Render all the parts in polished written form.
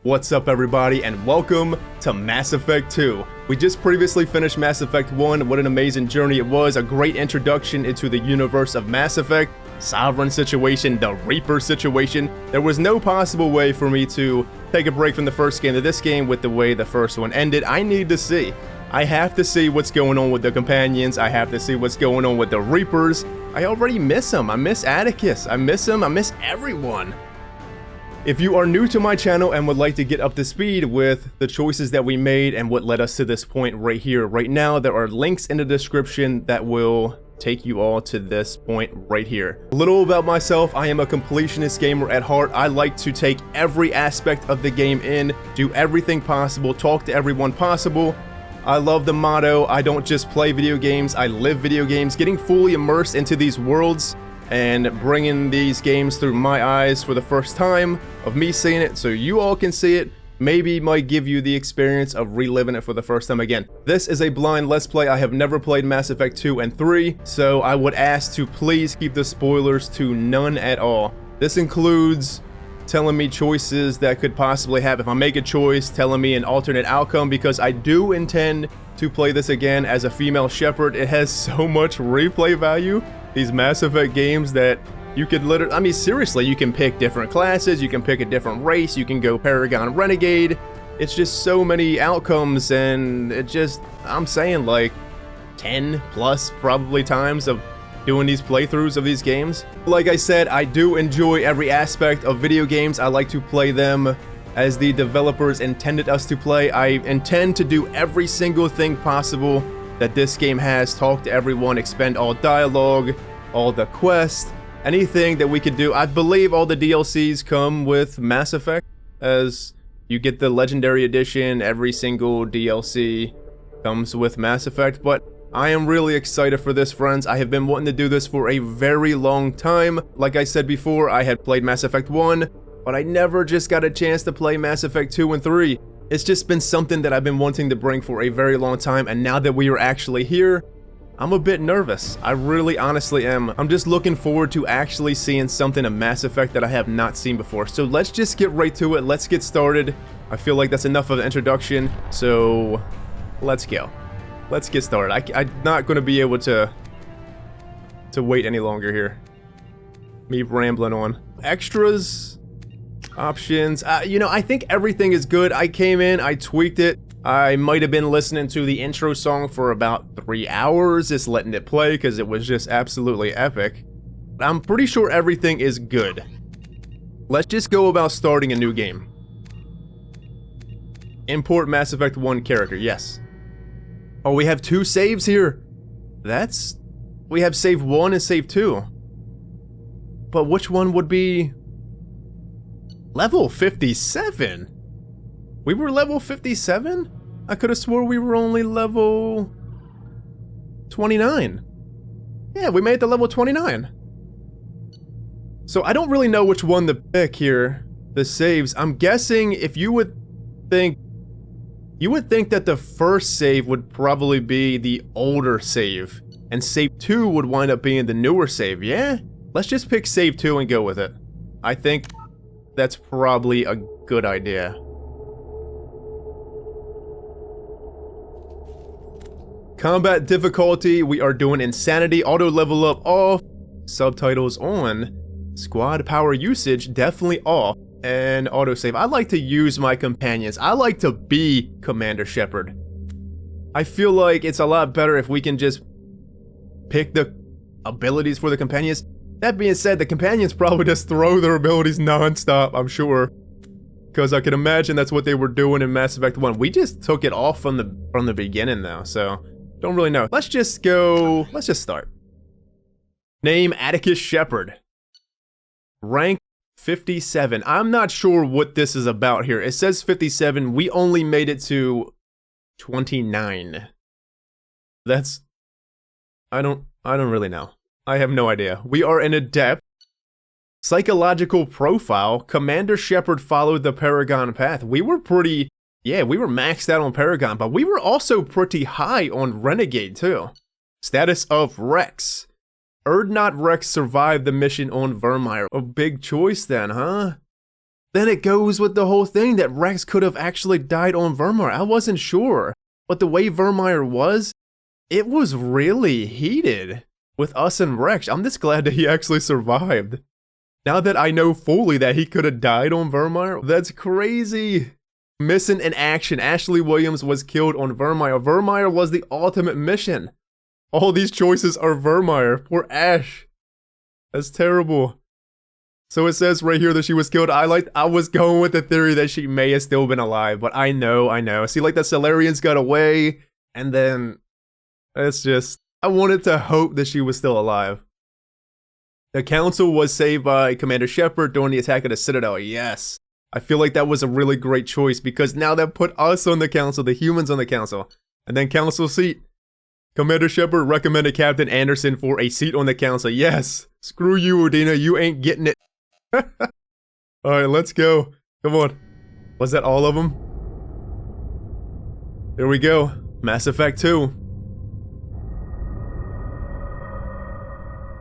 What's up everybody and welcome to Mass Effect 2. We just previously finished Mass Effect 1, what an amazing journey it was, a great introduction into the universe of Mass Effect, Sovereign situation, the Reaper situation. There was no possible way for me to take a break from the first game to this game with the way the first one ended. I need to see. I have to see what's going on with the companions, I have to see what's going on with the Reapers. I already miss them, I miss Atticus, I miss him, I miss everyone. If you are new to my channel and would like to get up to speed with the choices that we made and what led us to this point right here, right now, there are links in the description that will take you all to this point right here. A little about myself, I am a completionist gamer at heart. I like to take every aspect of the game in, do everything possible, talk to everyone possible. I love the motto, I don't just play video games, I live video games, getting fully immersed into these worlds and bringing these games through my eyes for the first time, of me seeing it so you all can see it, maybe might give you the experience of reliving it for the first time again. This is a blind Let's Play. I have never played Mass Effect 2 and 3, so I would ask to please keep the spoilers to none at all. This includes telling me choices that could possibly happen. If I make a choice, telling me an alternate outcome, because I do intend to play this again as a female Shepard. It has so much replay value, these Mass Effect games, that you could literally, I mean seriously, you can pick different classes, you can pick a different race, you can go Paragon Renegade. It's just so many outcomes, and it just, I'm saying like 10 plus probably times of doing these playthroughs of these games. Like I said, I do enjoy every aspect of video games. I like to play them as the developers intended us to play. I intend to do every single thing possible that this game has, talk to everyone, expend all dialogue, all the quests, anything that we could do. I believe all the DLCs come with Mass Effect, as you get the Legendary Edition, every single DLC comes with Mass Effect, but I am really excited for this, friends. I have been wanting to do this for a very long time. Like I said before, I had played Mass Effect 1, but I never just got a chance to play Mass Effect 2 and 3. It's just been something that I've been wanting to bring for a very long time, and now that we are actually here, I'm a bit nervous. I really honestly am. I'm just looking forward to actually seeing something of Mass Effect that I have not seen before. So let's just get right to it. Let's get started. I feel like that's enough of an introduction, so let's go. Let's get started. I'm not going to be able to wait any longer here. Me rambling on. Extras, options. You know, I think everything is good. I came in, I tweaked it. I might have been listening to the intro song for about 3 hours, just letting it play because it was just absolutely epic. I'm pretty sure everything is good. Let's just go about starting a new game. Import Mass Effect 1 character, yes. Oh, we have 2 saves here. We have save 1 and save 2. But which one would be level 57? We were level 57? I could have swore we were only level 29. Yeah, we made it to level 29. So I don't really know which one to pick here, the saves. I'm guessing if you would think that the first save would probably be the older save, and save 2 would wind up being the newer save, yeah? Let's just pick save 2 and go with it. I think that's probably a good idea. Combat difficulty, we are doing Insanity, auto level up off, subtitles on, squad power usage definitely off, and autosave. I like to use my companions. I like to be Commander Shepard. I feel like it's a lot better if we can just pick the abilities for the companions. That being said, the companions probably just throw their abilities non-stop, I'm sure. Because I can imagine that's what they were doing in Mass Effect 1. We just took it off from the beginning though, so don't really know. Let's just start. Name Atticus Shepard. Rank 57. I'm not sure what this is about here. It says 57. We only made it to 29. I don't really know. I have no idea. We are an adept. Psychological profile. Commander Shepard followed the Paragon path. We were pretty, yeah, we were maxed out on Paragon, but we were also pretty high on Renegade too. Status of Rex. Erdnot Rex survived the mission on Vermeer. A big choice then, huh? then it goes with the whole thing that Rex could have actually died on Vermeer. I wasn't sure, but the way Vermeer was, it was really heated with us and Rex. I'm just glad that he actually survived. Now that I know fully that he could have died on Vermeer, that's crazy. Missing in action, Ashley Williams was killed on Vermeer. Vermeer was the ultimate mission. All these choices are Vermeer. Poor Ash. That's terrible. So it says right here that she was killed. I was going with the theory that she may have still been alive, but I know. See, like the Solarians got away, and then it's just, I wanted to hope that she was still alive. The council was saved by Commander Shepard during the attack of the Citadel. Yes. I feel like that was a really great choice because now that put us on the council, the humans on the council, and then council seat. Commander Shepard recommended Captain Anderson for a seat on the council. Yes. Screw you, Udina. You ain't getting it. Alright, let's go. Come on. Was that all of them? Here we go. Mass Effect 2.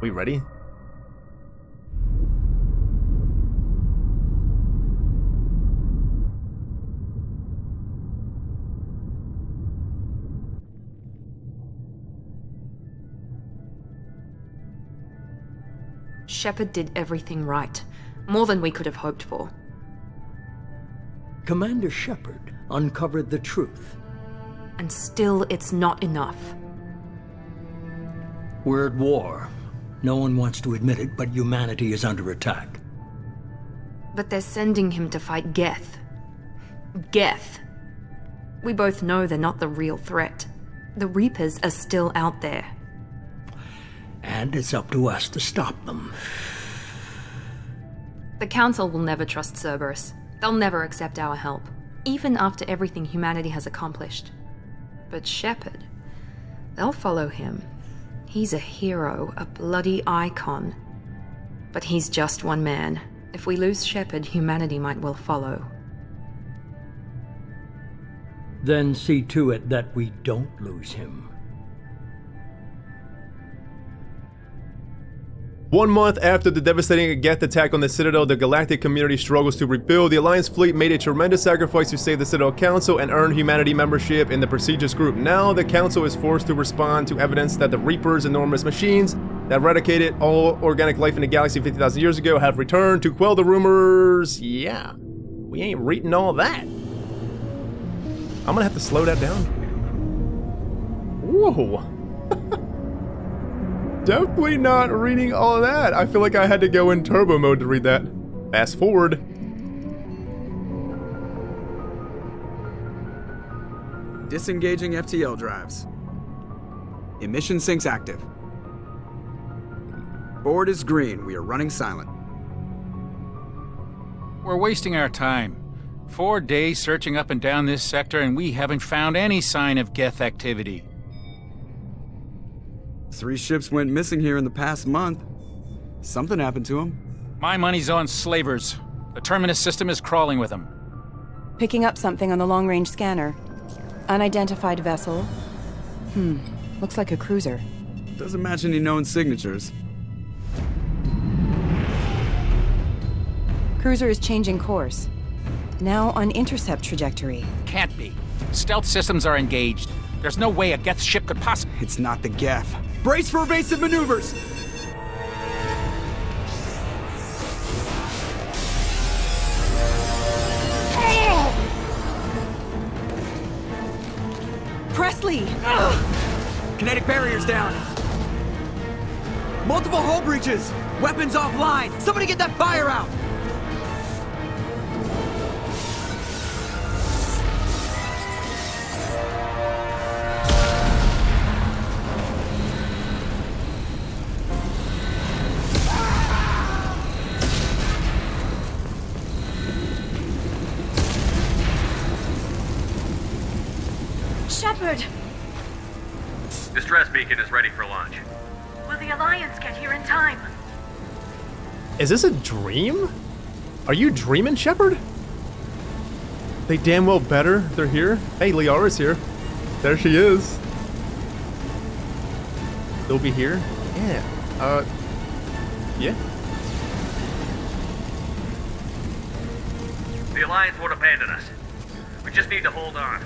We ready? Shepard did everything right. More than we could have hoped for. Commander Shepard uncovered the truth. And still, it's not enough. We're at war. No one wants to admit it, but humanity is under attack. But they're sending him to fight Geth. Geth. We both know they're not the real threat. The Reapers are still out there. And it's up to us to stop them. The Council will never trust Cerberus. They'll never accept our help, even after everything humanity has accomplished. But Shepard, they'll follow him. He's a hero, a bloody icon. But he's just one man. If we lose Shepard, humanity might well follow. Then see to it that we don't lose him. 1 month after the devastating Geth attack on the Citadel, the galactic community struggles to rebuild. The Alliance fleet made a tremendous sacrifice to save the Citadel Council and earn humanity membership in the prestigious group. Now, the Council is forced to respond to evidence that the Reapers, enormous machines that eradicated all organic life in the galaxy 50,000 years ago, have returned to quell the rumors. Yeah, we ain't reading all that. I'm gonna have to slow that down. Whoa. Definitely not reading all of that. I feel like I had to go in turbo mode to read that. Fast forward. Disengaging FTL drives. Emission sinks active. Board is green. We are running silent. We're wasting our time. 4 days searching up and down this sector and we haven't found any sign of Geth activity. 3 ships went missing here in the past month. Something happened to them. My money's on slavers. The Terminus system is crawling with them. Picking up something on the long-range scanner. Unidentified vessel. Looks like a cruiser. Doesn't match any known signatures. Cruiser is changing course. Now on intercept trajectory. Can't be. Stealth systems are engaged. There's no way a Geth ship could possibly... It's not the Geth. Brace for evasive maneuvers! Presley! Kinetic barriers down. Multiple hull breaches. Weapons offline. Somebody get that fire out! Shepard! Distress beacon is ready for launch. Will the Alliance get here in time? Is this a dream? Are you dreaming, Shepard? They damn well better. They're here. Hey, Liara's here. There she is. They'll be here? Yeah. Yeah. abandon us. We just need to hold on.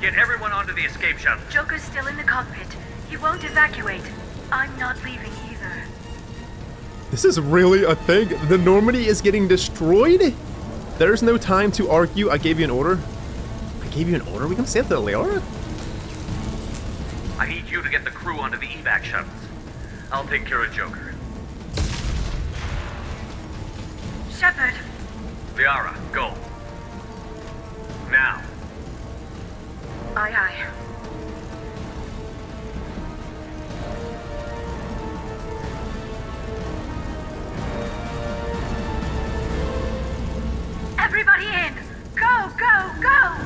Get everyone onto the escape shuttle. Joker's still in the cockpit. He won't evacuate. I'm not leaving either. This is really a thing? The Normandy is getting destroyed? There's no time to argue. I gave you an order. I gave you an order? We can save the Leora? I need you to get the crew onto the evac shuttles. I'll take care of Joker. Shepard, Liara, go. Now. aye aye. Everybody in! Go, go, go!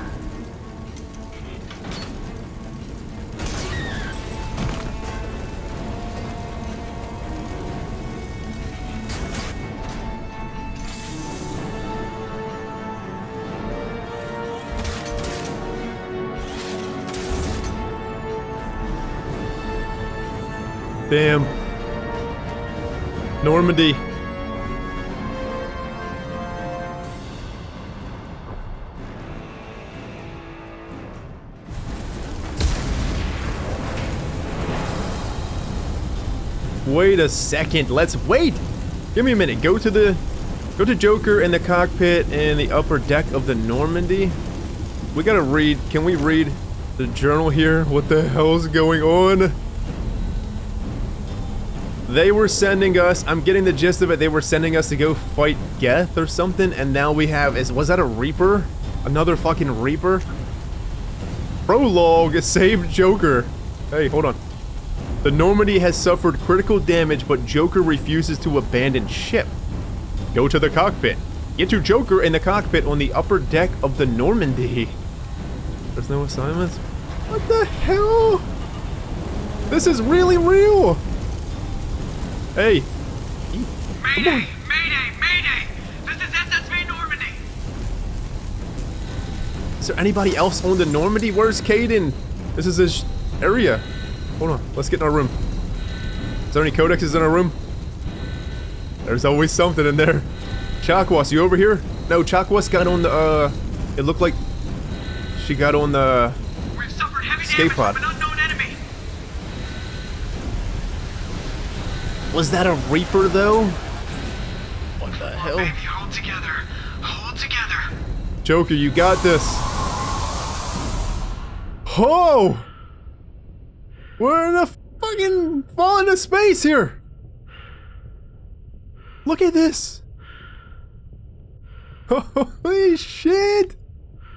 Damn. Normandy. Wait a second. Let's wait. Give me a minute. Go to Joker in the cockpit and the upper deck of the Normandy. We gotta read. Can we read the journal here? What the hell's going on? They were sending us, I'm getting the gist of it, they were sending us to go fight Geth or something, and now we have, was that a Reaper? Another fucking Reaper? Prologue, saved Joker. Hey, hold on. The Normandy has suffered critical damage, but Joker refuses to abandon ship. Go to the cockpit. Get to Joker in the cockpit on the upper deck of the Normandy. There's no assignments? What the hell? This is really real. Hey. Mayday! Mayday! Mayday! This is SSV Normandy! Is there anybody else on the Normandy? Where's Caden? This is his area. Hold on, let's get in our room. Is there any codexes in our room? There's always something in there. Chakwas, you over here? No, Chakwas got on the, it looked like she got on the We've suffered heavy escape pod. damage from an unknown enemy. Was that a Reaper, though? What the hell? Baby, hold together. Hold together. Joker, you got this. Oh! We're in a fucking fall into space here. Look at this. Holy shit.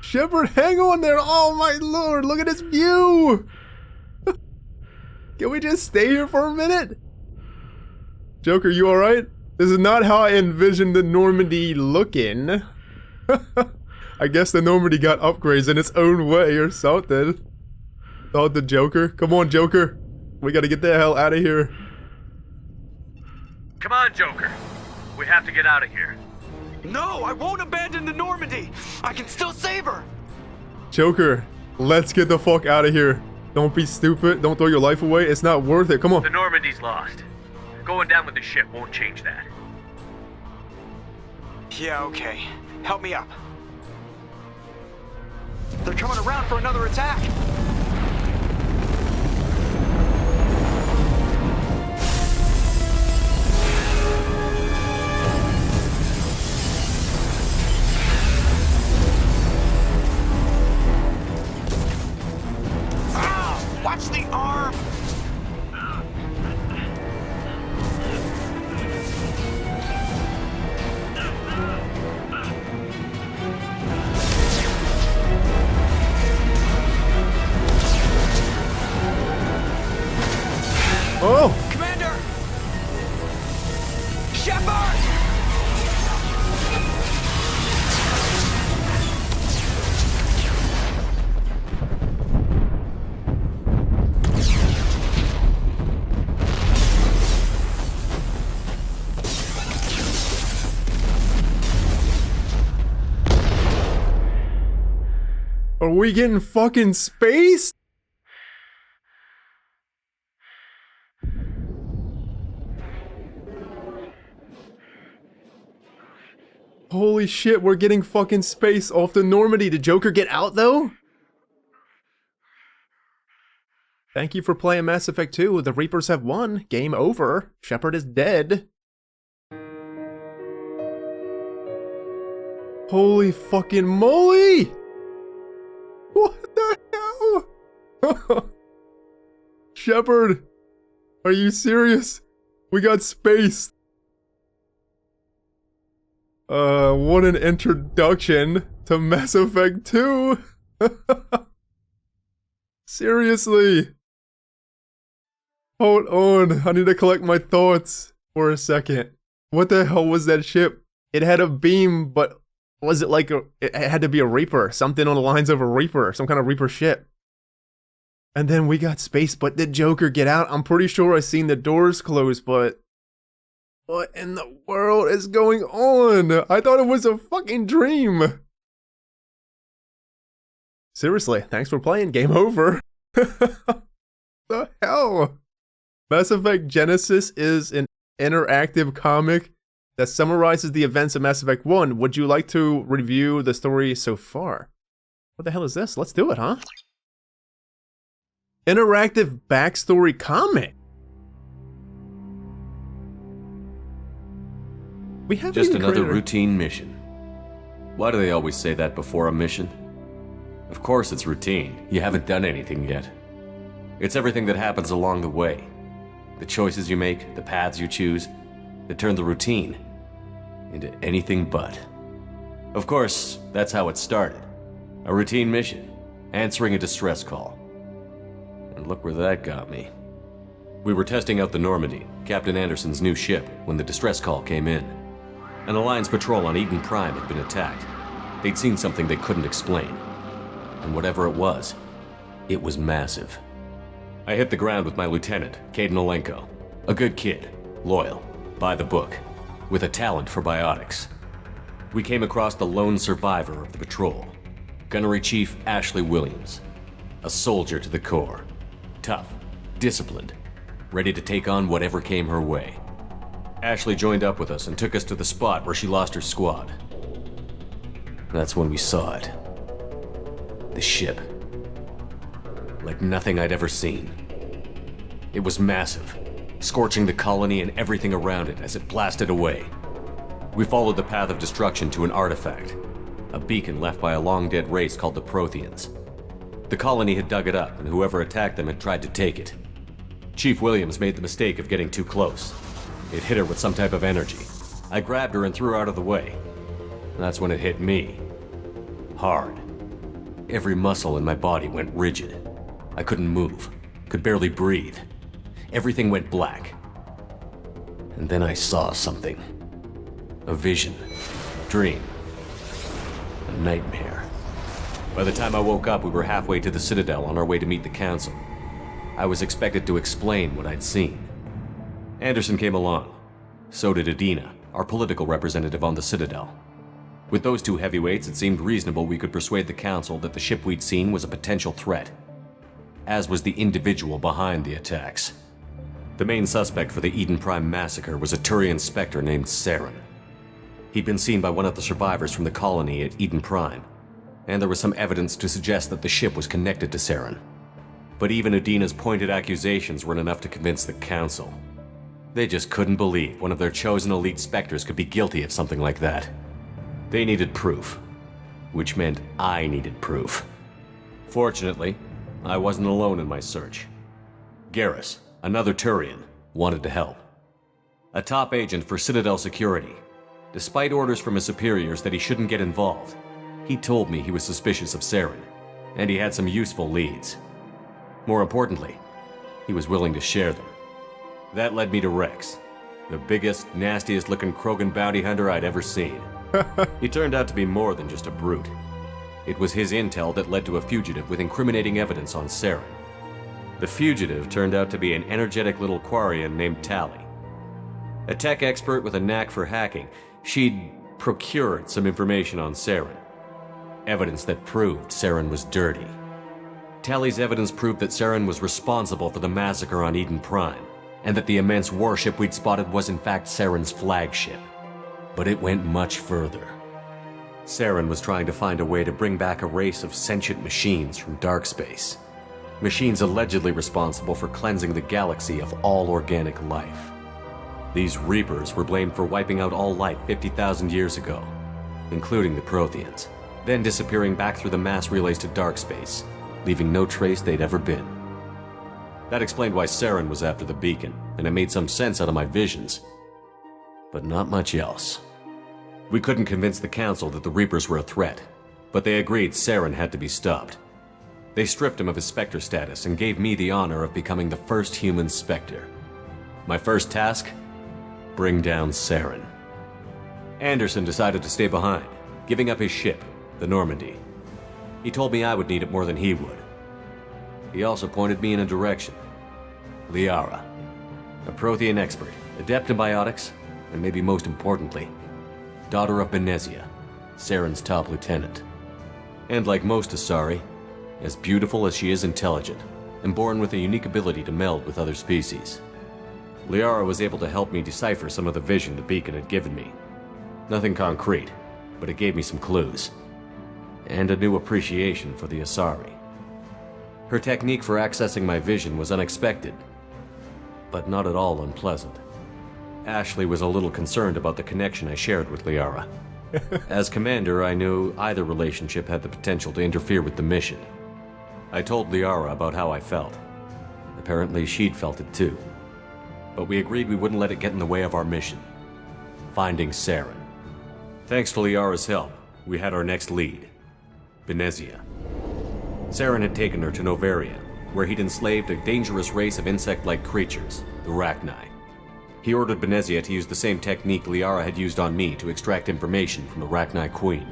Shepard, hang on there. Oh my lord, look at this view. Can we just stay here for a minute? Joker, you alright? This is not how I envisioned the Normandy looking. I guess the Normandy got upgrades in its own way or something. Thought the Joker. Come on, Joker. We gotta get the hell out of here. Come on, Joker. We have to get out of here. No, I won't abandon the Normandy. I can still save her. Joker, let's get the fuck out of here. Don't be stupid. Don't throw your life away. It's not worth it. Come on. The Normandy's lost. Going down with the ship won't change that. Yeah, okay. Help me up. They're coming around for another attack. Ah, watch the arm. Oh! Commander! Shepard! Are we getting fucking spaced? Holy shit, we're getting fucking space off the Normandy. Did Joker get out, though? Thank you for playing Mass Effect 2. The Reapers have won. Game over. Shepard is dead. Holy fucking moly! What the hell? Shepard, are you serious? We got space. What an introduction to Mass Effect 2. Seriously. Hold on, I need to collect my thoughts for a second. What the hell was that ship? It had a beam, but was it like it had to be a Reaper, something on the lines of a Reaper, some kind of Reaper ship. And then we got space, but did Joker get out? I'm pretty sure I seen the doors close, but what in the world is going on? I thought it was a fucking dream. Seriously, thanks for playing. Game over. The hell? Mass Effect Genesis is an interactive comic that summarizes the events of Mass Effect 1. Would you like to review the story so far? What the hell is this? Let's do it, huh? Interactive backstory comic. We have just another routine mission. Why do they always say that before a mission? Of course it's routine. You haven't done anything yet. It's everything that happens along the way. The choices you make, the paths you choose, that turn the routine into anything but. Of course, that's how it started. A routine mission, answering a distress call. And look where that got me. We were testing out the Normandy, Captain Anderson's new ship, when the distress call came in. An Alliance patrol on Eden Prime had been attacked. They'd seen something they couldn't explain. And whatever it was massive. I hit the ground with my lieutenant, Caden Olenko. A good kid, loyal, by the book, with a talent for biotics. We came across the lone survivor of the patrol, Gunnery Chief Ashley Williams. A soldier to the core. Tough, disciplined, ready to take on whatever came her way. Ashley joined up with us and took us to the spot where she lost her squad. That's when we saw it. The ship. Like nothing I'd ever seen. It was massive, scorching the colony and everything around it as it blasted away. We followed the path of destruction to an artifact, a beacon left by a long-dead race called the Protheans. The colony had dug it up, and whoever attacked them had tried to take it. Chief Williams made the mistake of getting too close. It hit her with some type of energy. I grabbed her and threw her out of the way. That's when it hit me. Hard. Every muscle in my body went rigid. I couldn't move, could barely breathe. Everything went black. And then I saw something. A vision. Dream. A nightmare. By the time I woke up, we were halfway to the Citadel on our way to meet the Council. I was expected to explain what I'd seen. Anderson came along. So did Adina, our political representative on the Citadel. With those two heavyweights, it seemed reasonable we could persuade the Council that the ship we'd seen was a potential threat, as was the individual behind the attacks. The main suspect for the Eden Prime massacre was a Turian Spectre named Saren. He'd been seen by one of the survivors from the colony at Eden Prime, and there was some evidence to suggest that the ship was connected to Saren. But even Adina's pointed accusations weren't enough to convince the Council. They just couldn't believe one of their chosen elite Spectres could be guilty of something like that. They needed proof, which meant I needed proof. Fortunately, I wasn't alone in my search. Garrus, another Turian, wanted to help. A top agent for Citadel Security. Despite orders from his superiors that he shouldn't get involved, he told me he was suspicious of Saren, and he had some useful leads. More importantly, he was willing to share them. That led me to Rex, the biggest, nastiest-looking Krogan bounty hunter I'd ever seen. He turned out to be more than just a brute. It was his intel that led to a fugitive with incriminating evidence on Saren. The fugitive turned out to be an energetic little Quarian named Tali. A tech expert with a knack for hacking, she'd procured some information on Saren. Evidence that proved Saren was dirty. Tali's evidence proved that Saren was responsible for the massacre on Eden Prime, and that the immense warship we'd spotted was in fact Saren's flagship. But it went much further. Saren was trying to find a way to bring back a race of sentient machines from dark space. Machines allegedly responsible for cleansing the galaxy of all organic life. These Reapers were blamed for wiping out all life 50,000 years ago, including the Protheans, then disappearing back through the mass relays to dark space, leaving no trace they'd ever been. That explained why Saren was after the beacon, and it made some sense out of my visions. But not much else. We couldn't convince the Council that the Reapers were a threat, but they agreed Saren had to be stopped. They stripped him of his Spectre status and gave me the honor of becoming the first human Spectre. My first task? Bring down Saren. Anderson decided to stay behind, giving up his ship, the Normandy. He told me I would need it more than he would. He also pointed me in a direction. Liara, a Prothean expert, adept in biotics, and maybe most importantly, daughter of Benezia, Saren's top lieutenant. And like most Asari, as beautiful as she is intelligent, and born with a unique ability to meld with other species. Liara was able to help me decipher some of the vision the beacon had given me. Nothing concrete, but it gave me some clues. And a new appreciation for the Asari. Her technique for accessing my vision was unexpected, but not at all unpleasant. Ashley was a little concerned about the connection I shared with Liara. As commander, I knew either relationship had the potential to interfere with the mission. I told Liara about how I felt. Apparently, she'd felt it too. But we agreed we wouldn't let it get in the way of our mission. Finding Saren. Thanks to Liara's help, we had our next lead. Benezia. Saren had taken her to Novaria, where he'd enslaved a dangerous race of insect-like creatures, the Rachni. He ordered Benezia to use the same technique Liara had used on me to extract information from the Rachni Queen.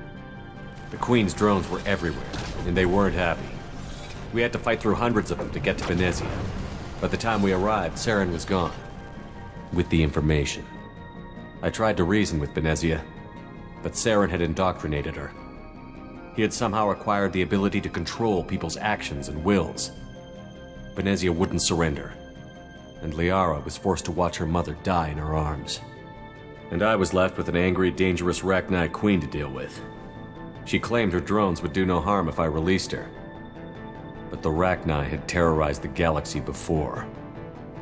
The Queen's drones were everywhere, and they weren't happy. We had to fight through hundreds of them to get to Benezia. By the time we arrived, Saren was gone. With the information. I tried to reason with Benezia, but Saren had indoctrinated her. He had somehow acquired the ability to control people's actions and wills. Benezia wouldn't surrender, and Liara was forced to watch her mother die in her arms. And I was left with an angry, dangerous Rachni Queen to deal with. She claimed her drones would do no harm if I released her. But the Rachni had terrorized the galaxy before.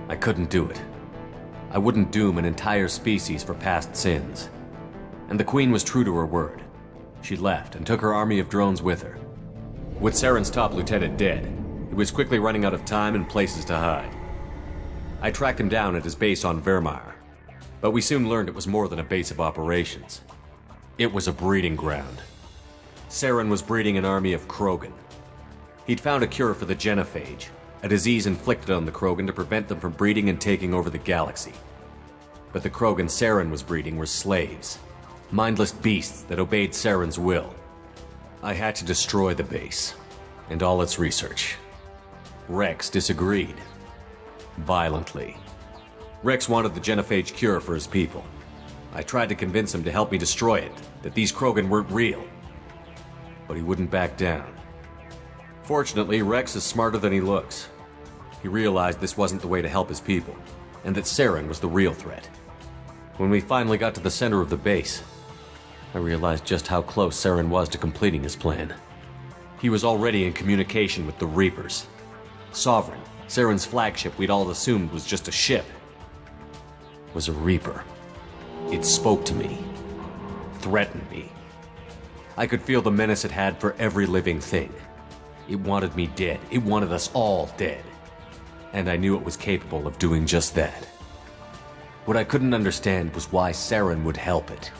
I couldn't do it. I wouldn't doom an entire species for past sins. And the Queen was true to her word. She left and took her army of drones with her. With Saren's top lieutenant dead, he was quickly running out of time and places to hide. I tracked him down at his base on Vermeer, but we soon learned it was more than a base of operations. It was a breeding ground. Saren was breeding an army of Krogan. He'd found a cure for the genophage, a disease inflicted on the Krogan to prevent them from breeding and taking over the galaxy. But the Krogan Saren was breeding were slaves, mindless beasts that obeyed Saren's will. I had to destroy the base, and all its research. Rex disagreed. Violently. Rex wanted the genophage cure for his people. I tried to convince him to help me destroy it, that these Krogan weren't real. But he wouldn't back down. Fortunately, Rex is smarter than he looks. He realized this wasn't the way to help his people, and that Saren was the real threat. When we finally got to the center of the base, I realized just how close Saren was to completing his plan. He was already in communication with the Reapers. Sovereign, Saren's flagship we'd all assumed was just a ship, was a Reaper. It spoke to me, threatened me. I could feel the menace it had for every living thing. It wanted me dead. It wanted us all dead. And I knew it was capable of doing just that. What I couldn't understand was why Saren would help it.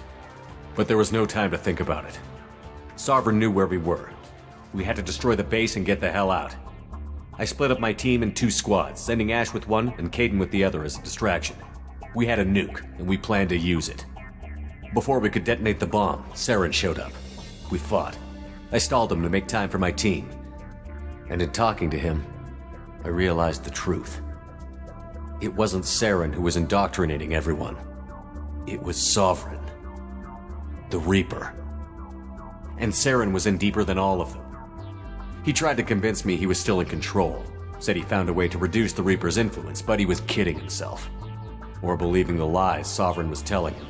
But there was no time to think about it. Sovereign knew where we were. We had to destroy the base and get the hell out. I split up my team in 2 squads, sending Ash with one and Caden with the other as a distraction. We had a nuke, and we planned to use it. Before we could detonate the bomb, Saren showed up. We fought. I stalled him to make time for my team. And in talking to him, I realized the truth. It wasn't Saren who was indoctrinating everyone. It was Sovereign. The Reaper. And Saren was in deeper than all of them. He tried to convince me he was still in control, said he found a way to reduce the Reaper's influence, but he was kidding himself. Or believing the lies Sovereign was telling him.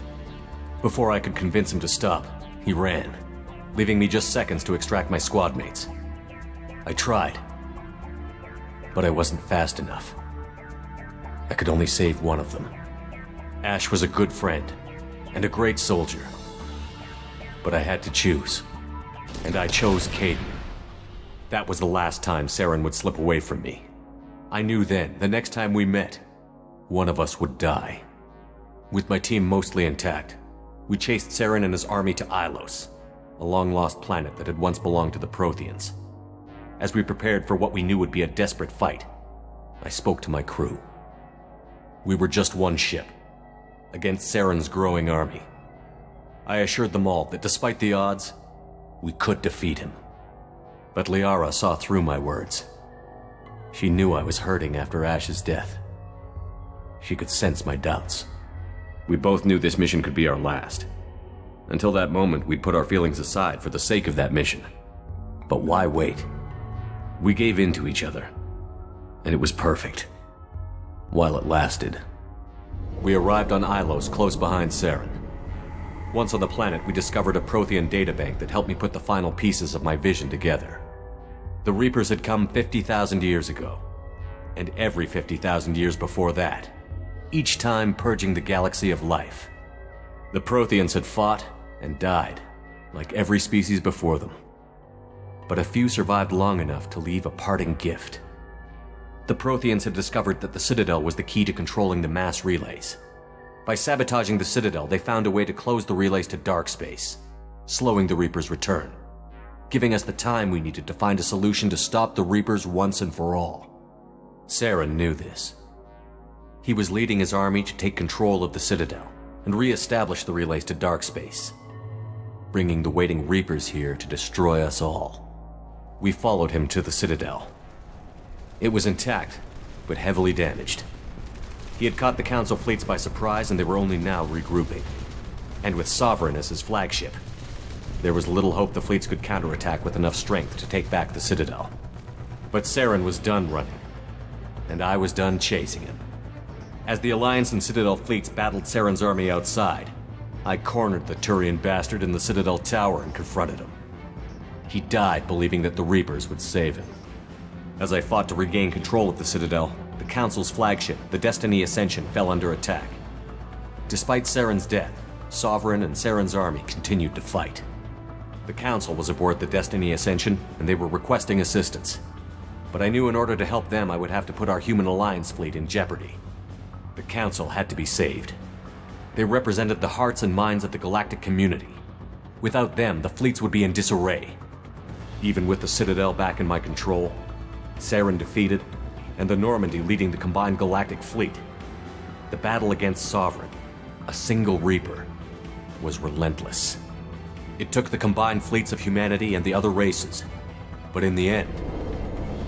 Before I could convince him to stop, he ran. leaving me just seconds to extract my squad mates. I tried, but I wasn't fast enough. I could only save one of them. Ash was a good friend and a great soldier, but I had to choose, and I chose Kaidan. That was the last time Saren would slip away from me. I knew then, the next time we met, one of us would die. With my team mostly intact, we chased Saren and his army to Ilos, a long-lost planet that had once belonged to the Protheans. As we prepared for what we knew would be a desperate fight, I spoke to my crew. We were just one ship, against Saren's growing army. I assured them all that despite the odds, we could defeat him. But Liara saw through my words. She knew I was hurting after Ash's death. She could sense my doubts. We both knew this mission could be our last. Until that moment, we'd put our feelings aside for the sake of that mission. But why wait? We gave in to each other, and it was perfect. While it lasted. We arrived on Ilos close behind Saren. Once on the planet, we discovered a Prothean databank that helped me put the final pieces of my vision together. The Reapers had come 50,000 years ago, and every 50,000 years before that, each time purging the galaxy of life. The Protheans had fought and died, like every species before them. But a few survived long enough to leave a parting gift. The Protheans had discovered that the Citadel was the key to controlling the mass relays. By sabotaging the Citadel, they found a way to close the relays to dark space, slowing the Reapers' return, giving us the time we needed to find a solution to stop the Reapers once and for all. Saren knew this. He was leading his army to take control of the Citadel and re-establish the relays to dark space, bringing the waiting Reapers here to destroy us all. We followed him to the Citadel. It was intact, but heavily damaged. He had caught the Council fleets by surprise, and they were only now regrouping. And with Sovereign as his flagship, there was little hope the fleets could counterattack with enough strength to take back the Citadel. But Saren was done running, and I was done chasing him. As the Alliance and Citadel fleets battled Saren's army outside, I cornered the Turian bastard in the Citadel tower and confronted him. He died believing that the Reapers would save him. As I fought to regain control of the Citadel, the Council's flagship, the Destiny Ascension, fell under attack. Despite Saren's death, Sovereign and Saren's army continued to fight. The Council was aboard the Destiny Ascension, and they were requesting assistance. But I knew in order to help them, I would have to put our Human Alliance fleet in jeopardy. The Council had to be saved. They represented the hearts and minds of the galactic community. Without them, the fleets would be in disarray. Even with the Citadel back in my control, Saren defeated, and the Normandy leading the combined galactic fleet, the battle against Sovereign, a single Reaper, was relentless. It took the combined fleets of humanity and the other races, but in the end,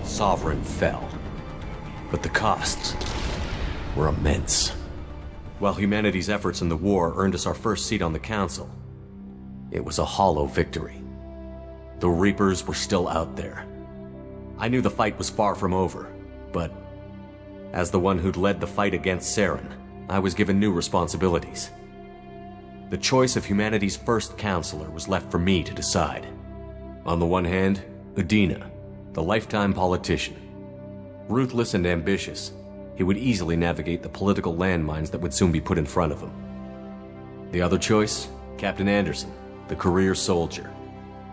Sovereign fell. But the costs were immense. While humanity's efforts in the war earned us our first seat on the Council, it was a hollow victory. The Reapers were still out there. I knew the fight was far from over, but as the one who'd led the fight against Saren, I was given new responsibilities. The choice of humanity's first counselor was left for me to decide. On the one hand, Udina, the lifetime politician. Ruthless and ambitious, he would easily navigate the political landmines that would soon be put in front of him. The other choice, Captain Anderson, the career soldier.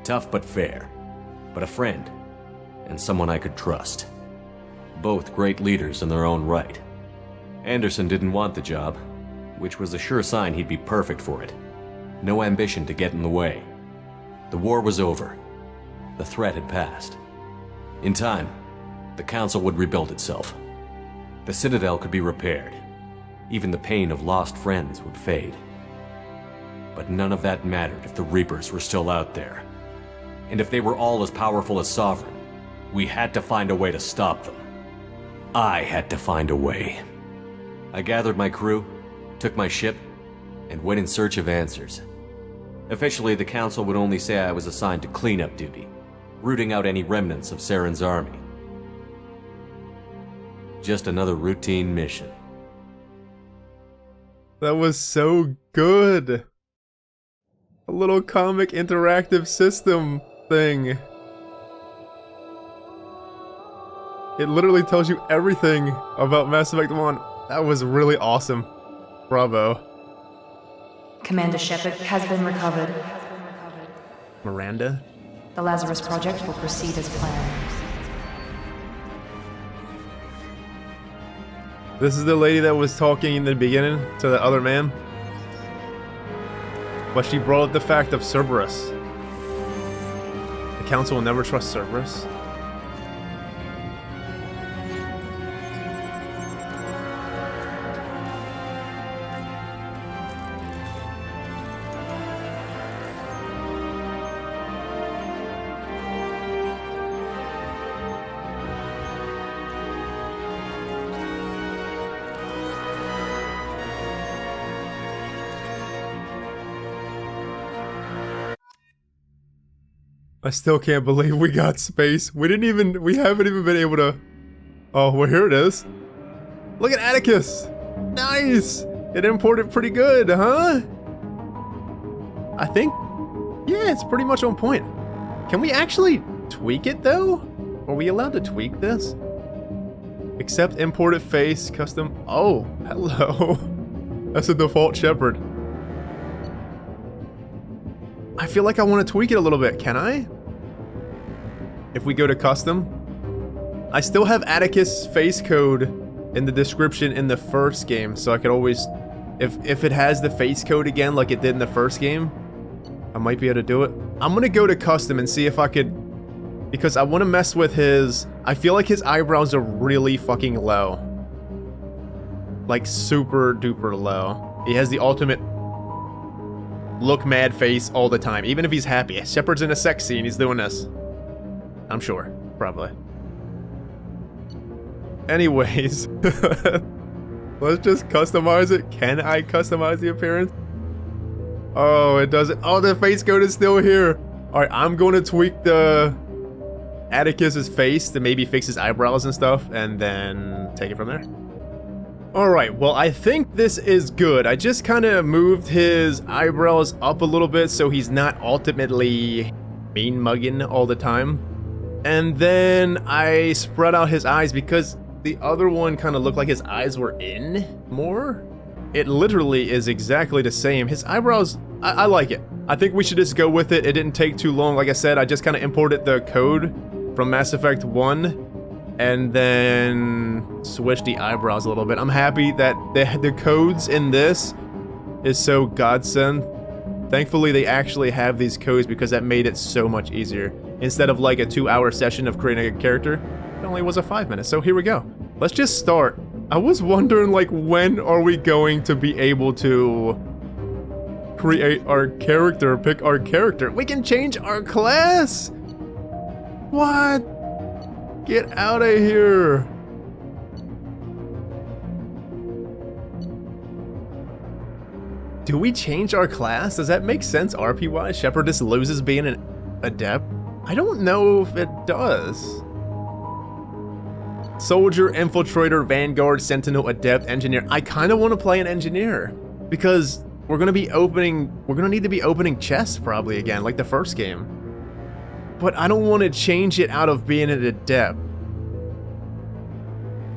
Tough but fair, but a friend, and someone I could trust. Both great leaders in their own right. Anderson didn't want the job, which was a sure sign he'd be perfect for it. No ambition to get in the way. The war was over. The threat had passed. In time, the Council would rebuild itself. The Citadel could be repaired. Even the pain of lost friends would fade. But none of that mattered if the Reapers were still out there. And if they were all as powerful as Sovereign, we had to find a way to stop them. I had to find a way. I gathered my crew, took my ship, and went in search of answers. Officially, the Council would only say I was assigned to cleanup duty, rooting out any remnants of Saren's army. Just another routine mission. That was so good. A little comic interactive system thing. It literally tells you everything about Mass Effect 1. That was really awesome. Bravo. Commander Shepard has been recovered. Miranda? The Lazarus project will proceed as planned. This is the lady that was talking in the beginning to the other man. But she brought up the fact of Cerberus. The Council will never trust Cerberus. I still can't believe we got space. We haven't even been able to... Oh, well, here it is. Look at Atticus. Nice. It imported pretty good, huh? I think... Yeah, it's pretty much on point. Can we actually tweak it, though? Are we allowed to tweak this? Accept imported face, custom... Oh, hello. That's a default Shepard. I feel like I want to tweak it a little bit. Can I? If we go to custom, I still have Atticus face code in the description in the first game, so I could always, if it has the face code again like it did in the first game, I might be able to do it. I'm gonna go to custom and see if I could, because I want to mess with his. I feel like his eyebrows are really fucking low, like super duper low. He has the ultimate look mad face all the time, even if he's happy. Shepard's in a sex scene, he's doing this. I'm sure, probably. Anyways, let's just customize it. Can I customize the appearance? Oh, it doesn't. Oh, the face code is still here. All right, I'm going to tweak the Atticus's face to maybe fix his eyebrows and stuff, and then take it from there. Alright, well, I think this is good. I just kind of moved his eyebrows up a little bit so he's not ultimately mean-mugging all the time. And then I spread out his eyes because the other one kind of looked like his eyes were in more. It literally is exactly the same. His eyebrows, I like it. I think we should just go with it. It didn't take too long. Like I said, I just kind of imported the code from Mass Effect 1. And then switch the eyebrows a little bit. I'm happy that the codes in this is so godsend. Thankfully, they actually have these codes because that made it so much easier. Instead of like a 2-hour session of creating a character, it only was a 5 minutes. So here we go. Let's just start. I was wondering, like, when are we going to be able to create our character, pick our character? We can change our class. What? Get out of here! Do we change our class? Does that make sense RP-wise? Shepard just loses being an adept? I don't know if it does. Soldier, Infiltrator, Vanguard, Sentinel, Adept, Engineer. I kind of want to play an Engineer because we're gonna need to be opening chests probably again, like the first game. But I don't want to change it out of being an adept.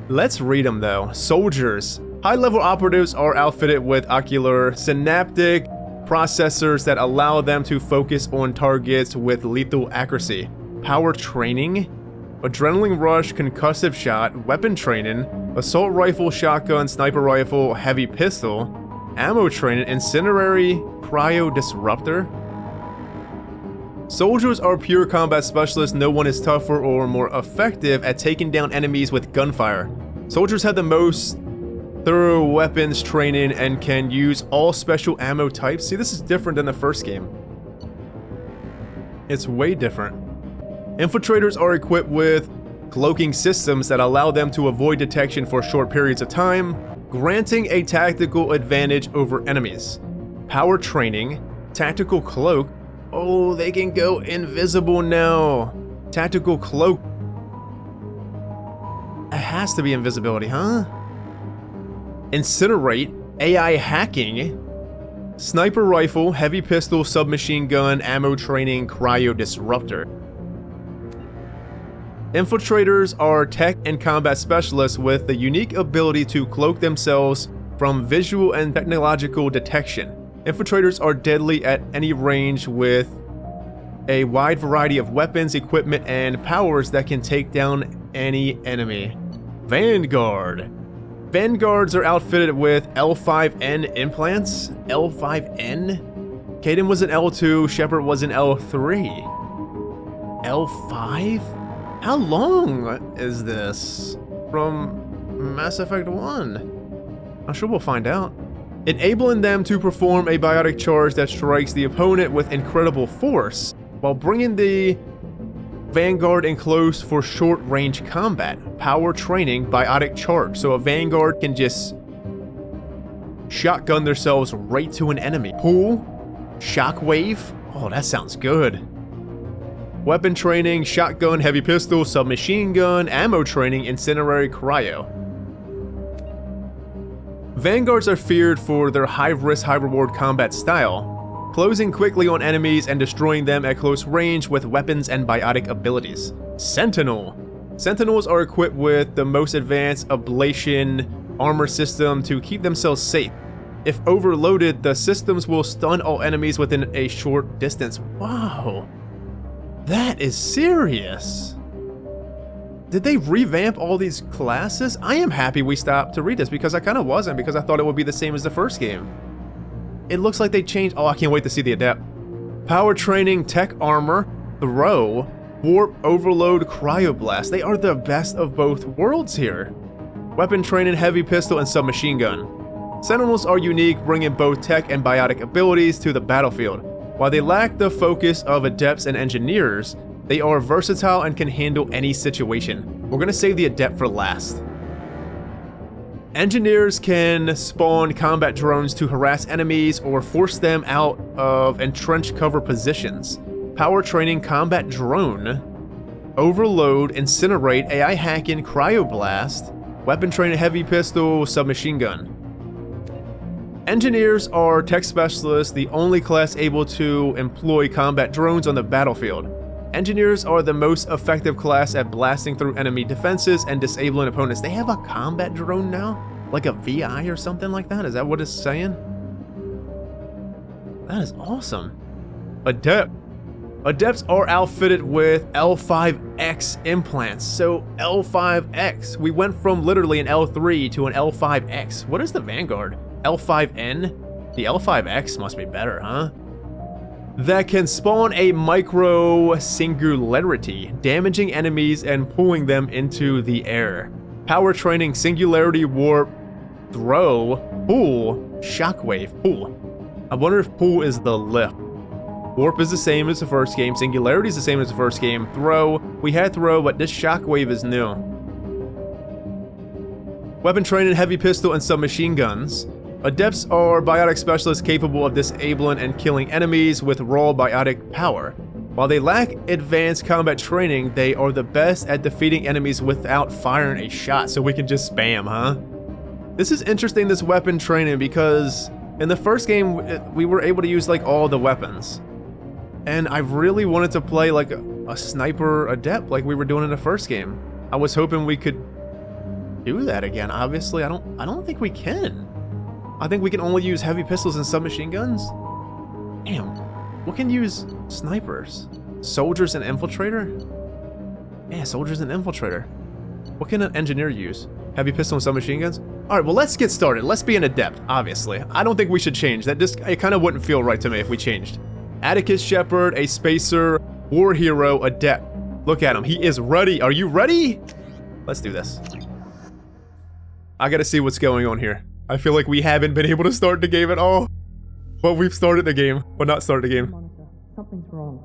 Let's read them though. Soldiers. High-level operatives are outfitted with ocular synaptic processors that allow them to focus on targets with lethal accuracy. Power training. Adrenaline rush, concussive shot, weapon training, assault rifle, shotgun, sniper rifle, heavy pistol, ammo training, incendiary, cryo disruptor. Soldiers are pure combat specialists. No one is tougher or more effective at taking down enemies with gunfire. Soldiers have the most thorough weapons training and can use all special ammo types. See, this is different than the first game. It's way different. Infiltrators are equipped with cloaking systems that allow them to avoid detection for short periods of time, granting a tactical advantage over enemies. Power training, tactical cloak. Oh, they can go invisible now. Tactical cloak. It has to be invisibility, huh? Incinerate, AI hacking. Sniper rifle, heavy pistol, submachine gun, ammo training, cryo disruptor. Infiltrators are tech and combat specialists with the unique ability to cloak themselves from visual and technological detection. Infiltrators are deadly at any range with a wide variety of weapons, equipment, and powers that can take down any enemy. Vanguard. Vanguards are outfitted with L5N implants. L5N? Caden was an L2, Shepard was an L3. L5? How long is this from Mass Effect 1? I'm sure we'll find out. Enabling them to perform a biotic charge that strikes the opponent with incredible force, while bringing the Vanguard in close for short-range combat. Power training, biotic charge. So a Vanguard can just shotgun themselves right to an enemy. Pull, shockwave. Oh, that sounds good. Weapon training, shotgun, heavy pistol, submachine gun, ammo training, incendiary, cryo. Vanguards are feared for their high-risk, high-reward combat style, closing quickly on enemies and destroying them at close range with weapons and biotic abilities. Sentinel. Sentinels are equipped with the most advanced ablation armor system to keep themselves safe. If overloaded, the systems will stun all enemies within a short distance. Wow. That is serious. Did they revamp all these classes? I am happy we stopped to read this because I kind of wasn't, because I thought it would be the same as the first game. It looks like they changed. Oh, I can't wait to see the Adept. Power training, tech armor, throw, warp, overload, cryoblast. They are the best of both worlds here. Weapon training, heavy pistol, and submachine gun. Sentinels are unique, bringing both tech and biotic abilities to the battlefield. While they lack the focus of adepts and engineers, they are versatile and can handle any situation. We're gonna save the Adept for last. Engineers can spawn combat drones to harass enemies or force them out of entrenched cover positions. Power training, combat drone, overload, incinerate, AI hacking, cryoblast, weapon training, heavy pistol, submachine gun. Engineers are tech specialists, the only class able to employ combat drones on the battlefield. Engineers are the most effective class at blasting through enemy defenses and disabling opponents. They have a combat drone now? Like a VI or something like that? Is that what it's saying? That is awesome. Adept. Adepts are outfitted with L5X implants. So L5X, we went from literally an L3 to an L5X. What is the Vanguard? L5N? The L5X must be better, huh? That can spawn a micro singularity, damaging enemies and pulling them into the air. Power training, singularity, warp, throw, pull, shockwave, pull. I wonder if pull is the lift. Warp is the same as the first game, singularity is the same as the first game, throw, we had throw, but this shockwave is new. Weapon training, heavy pistol, and submachine guns. Adepts are biotic specialists capable of disabling and killing enemies with raw biotic power. While they lack advanced combat training, they are the best at defeating enemies without firing a shot, so we can just spam, huh? This is interesting, this weapon training, because in the first game, we were able to use like all the weapons. And I really wanted to play like a sniper adept like we were doing in the first game. I was hoping we could do that again. Obviously, I don't think we can. I think we can only use heavy pistols and submachine guns. Damn, we can use snipers, soldiers, and infiltrator. Yeah, soldiers and infiltrator. What can an engineer use? Heavy pistol and submachine guns? All right, well, let's get started. Let's be an adept, obviously. I don't think we should change that. It kind of wouldn't feel right to me if we changed. Atticus Shepard, a spacer, war hero, adept. Look at him, he is ready. Are you ready? Let's do this. I gotta see what's going on here. I feel like we haven't been able to start the game at all. Well, we've started the game, but not started the game. Something's wrong.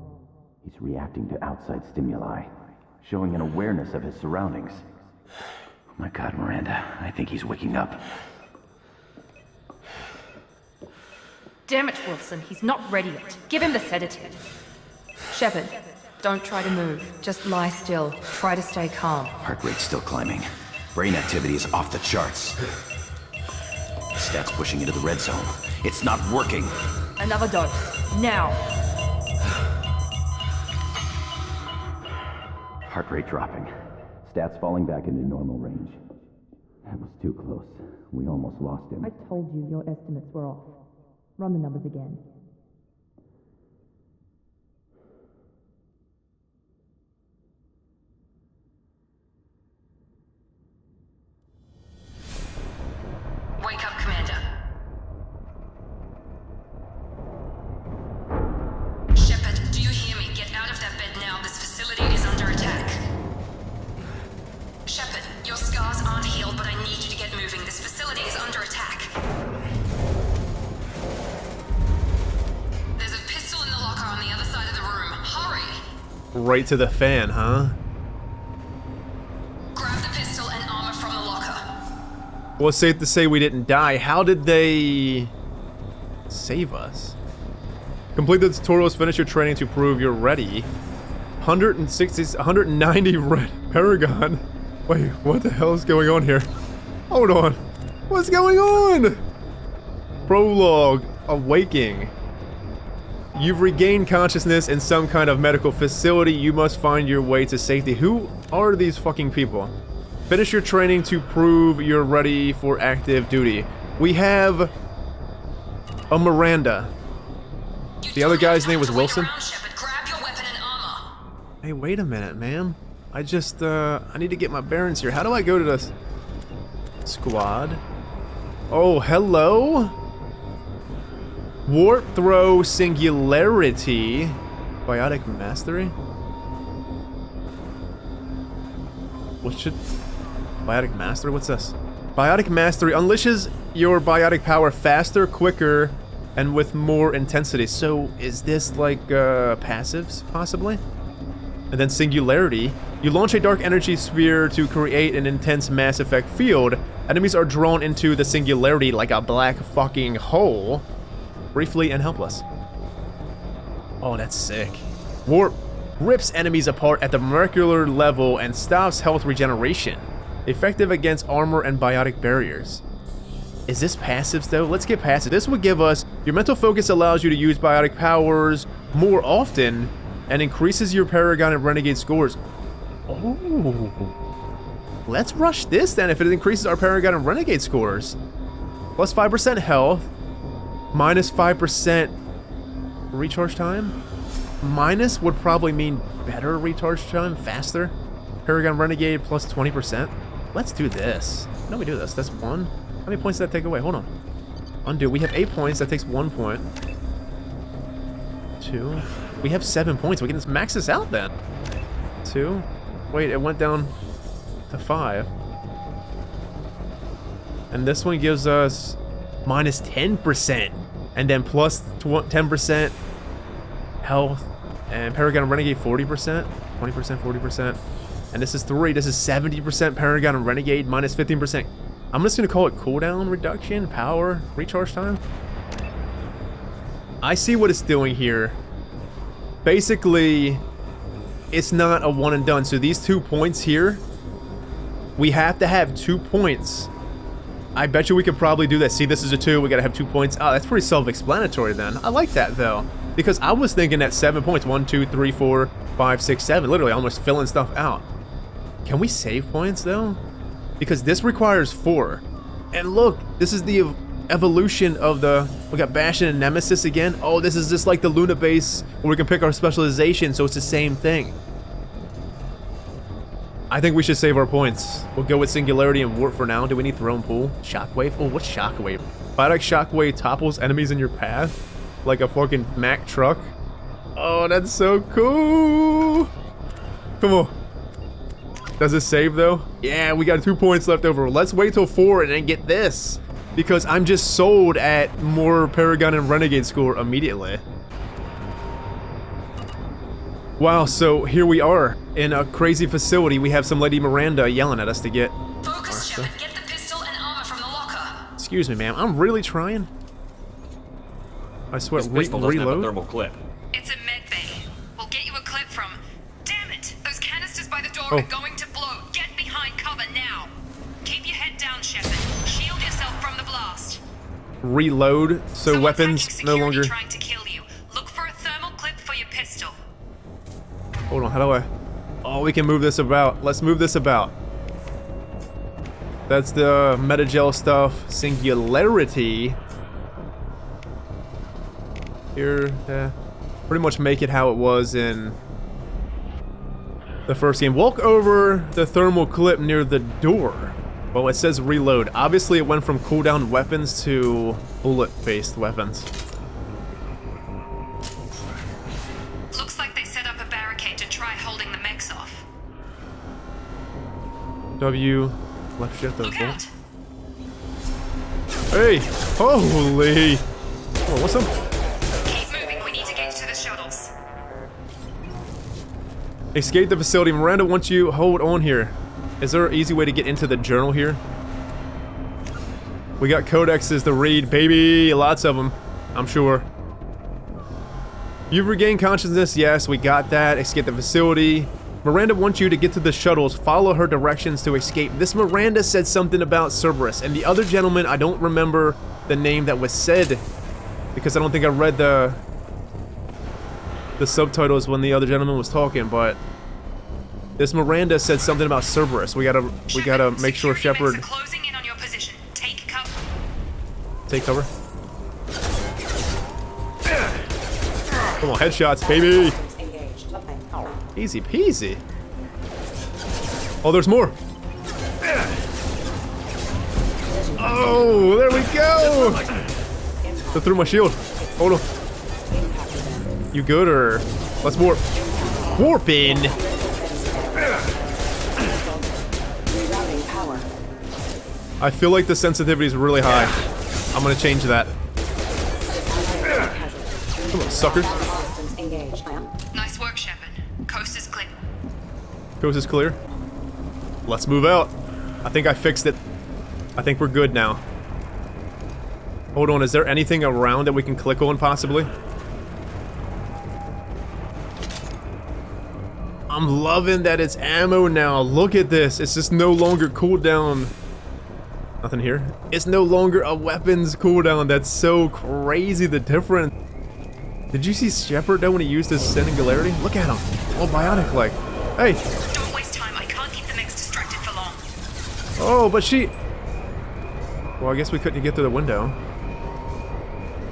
He's reacting to outside stimuli, showing an awareness of his surroundings. Oh my God, Miranda, I think he's waking up. Damn it, Wilson, he's not ready yet. Give him the sedative. Shepard, don't try to move. Just lie still. Try to stay calm. Heart rate's still climbing. Brain activity is off the charts. Stats pushing into the red zone. It's not working. Another dose. Now. Heart rate dropping. Stats falling back into normal range. That was too close. We almost lost him. I told you your estimates were off. Run the numbers again. Wake up, Commander. Shepard, do you hear me? Get out of that bed now. This facility is under attack. Shepard, your scars aren't healed, but I need you to get moving. This facility is under attack. There's a pistol in the locker on the other side of the room. Hurry! Right to the fan, huh? Grab the pistol and armor from the locker. Well, it's safe to say we didn't die. How did they save us? Complete the tutorials, finish your training to prove you're ready. 190 red Paragon. Wait, what the hell is going on here? Hold on. What's going on? Prologue. Awaking. You've regained consciousness in some kind of medical facility. You must find your way to safety. Who are these fucking people? Finish your training to prove you're ready for active duty. We have a Miranda. The other guy's name was Wilson. Hey, wait a minute, ma'am. I just, I need to get my bearings here. How do I go to this squad? Oh, hello? Warp throw singularity. Biotic mastery? What should... Biotic mastery? What's this? Biotic mastery unleashes your biotic power faster, quicker, and with more intensity. So, is this like, passives, possibly? And then singularity. You launch a dark energy sphere to create an intense Mass Effect field. Enemies are drawn into the singularity like a black fucking hole. Briefly and helpless. Oh, that's sick. Warp rips enemies apart at the molecular level and stops health regeneration. Effective against armor and biotic barriers. Is this passives though? Let's get passive. This would give us, your mental focus allows you to use biotic powers more often and increases your Paragon and Renegade scores. Oh. Let's rush this then if it increases our Paragon and Renegade scores. Plus 5% health. Minus 5% recharge time. Minus would probably mean better recharge time, faster. Paragon Renegade plus 20%. Let's do this. No, we do this. That's 1. How many points does that take away? Hold on. Undo. We have 8 points. That takes 1 point. 2. We have 7 points. We can just max this out then. 2. Wait, it went down to 5. And this one gives us minus 10%. And then plus 10% health. And Paragon Renegade 40%. 20%, 40%. And this is 3. This is 70% Paragon and Renegade, minus 15%. I'm just going to call it cooldown reduction, power, recharge time. I see what it's doing here. Basically, it's not a one and done. So these 2 points here, we have to have 2 points. I bet you we could probably do that. See, this is a 2. We got to have 2 points. Oh, that's pretty self-explanatory then. I like that, though. Because I was thinking that 7 points. 1, 2, 3, 4, 5, 6, 7. Literally almost filling stuff out. Can we save points, though? Because this requires 4. And look, this is the evolution of the... We got Bastion and Nemesis again. Oh, this is just like the Luna base where we can pick our specialization, so it's the same thing. I think we should save our points. We'll go with Singularity and Warp for now. Do we need Throw and Pull? Shockwave? Oh, what's Shockwave? Biotic Shockwave topples enemies in your path like a fucking Mack truck. Oh, that's so cool. Come on. Does it save though? Yeah, we got 2 points left over. Let's wait till 4 and then get this. Because I'm just sold at more Paragon and Renegade score immediately. Wow, so here we are in a crazy facility. We have some Lady Miranda yelling at us to get... Focus, Shepard. Get the pistol and armor from the locker. Excuse me, ma'am. I'm really trying. I swear, this pistol doesn't have a thermal clip. It's a med bay. We'll get you a clip from... Damn it! Those canisters by the door Oh. are going to blow. Get behind cover now. Keep your head down, Shepard. Shield yourself from the blast. reload so weapons no longer. Trying to kill you. Look for a thermal clip for your pistol. Hold on, how do I? Oh, we can move this about. Let's move this about. That's the metagel stuff. Singularity. Here, pretty much make it how it was in the first game. Walk over the thermal clip near the door. Well, it says reload. Obviously, it went from cooldown weapons to bullet-based weapons. Looks like they set up a barricade to try holding the mechs off. W, left shift, Look out! Hey! Holy! Oh, what's up? Keep moving, we need to get to the shuttles. Escape the facility. Miranda wants you. Hold on here. Is there an easy way to get into the journal here? We got codexes to read, baby. Lots of them, I'm sure. You've regained consciousness. Yes, we got that. Escape the facility. Miranda wants you to get to the shuttles. Follow her directions to escape. This Miranda said something about Cerberus. And the other gentleman, I don't remember the name that was said. Because I don't think I read the subtitles when the other gentleman was talking, but this Miranda said something about Cerberus. We gotta make sure Shepard. Closing in on your position. Take cover. Take cover. Come on, headshots, baby. Easy peasy. Oh, there's more. Oh, there we go. They threw my shield. Hold on. You good or let's warp? Warp in. I feel like the sensitivity is really high. I'm gonna change that. Come on, suckers. Nice work, Shepard. Coast is clear. Coast is clear. Let's move out. I think I fixed it. I think we're good now. Hold on, is there anything around that we can click on possibly? I'm loving that it's ammo now. Look at this. It's just no longer cooldown. Nothing here. It's no longer a weapons cooldown. That's so crazy, the difference. Did you see Shepard though when he used his singularity? Look at him. All bionic like. Hey. Don't waste time. I can't keep the mechs distracted for long. Oh, but she... Well, I guess we couldn't get through the window.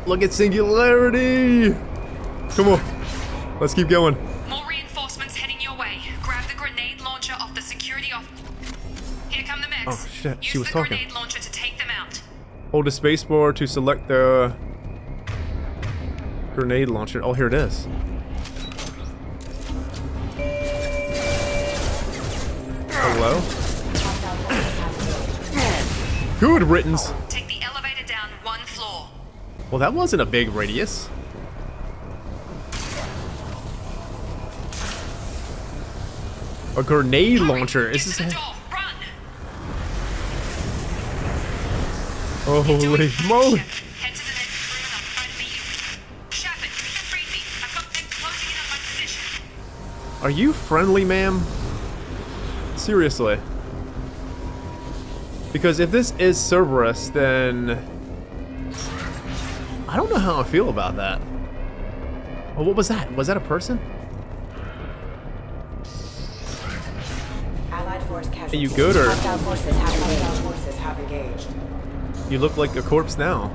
Look at singularity. Come on. Let's keep going. More reinforcements heading your way. Grab the grenade launcher off the security off. Here come the mechs. Oh shit, Use she was the talking. grenade launcher to take them out. Hold the spacebar to select the grenade launcher. Oh, here it is. Hello? Good riddance. Take the elevator down 1 floor. Well, that wasn't a big radius. A grenade launcher. Is this? Oh, holy moly! Head to the next room and I'll try to meet you. Shepard, you can read me. I've got them closing in on my position. Are you friendly, ma'am? Seriously. Because if this is Cerberus, then I don't know how I feel about that. Oh, what was that? Was that a person? Allied force Are you good or? Hostile forces have engaged. You look like a corpse now.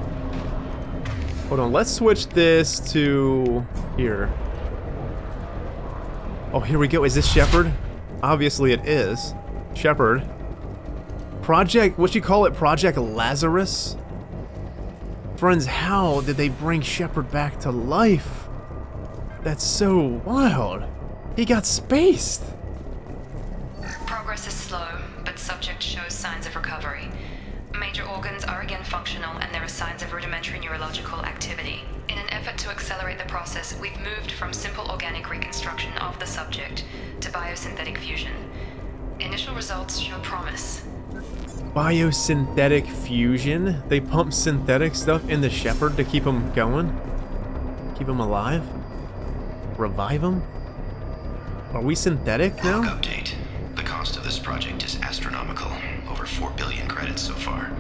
Hold on, let's switch this to here. Oh, here we go. Is this Shepard? Obviously it is. Shepard. Project, what'd you call it? Project Lazarus? Friends, how did they bring Shepard back to life? That's so wild. He got spaced. Progress is slow, but subject shows signs of recovery. Major organs are again functional, and there are signs of rudimentary neurological activity. In an effort to accelerate the process, we've moved from simple organic reconstruction of the subject to biosynthetic fusion. Initial results show promise. Biosynthetic fusion? They pump synthetic stuff into Shepard to keep him going? Keep him alive? Revive him? Are we synthetic now? Update. The cost of this project is astronomical. Over 4 billion credits so far.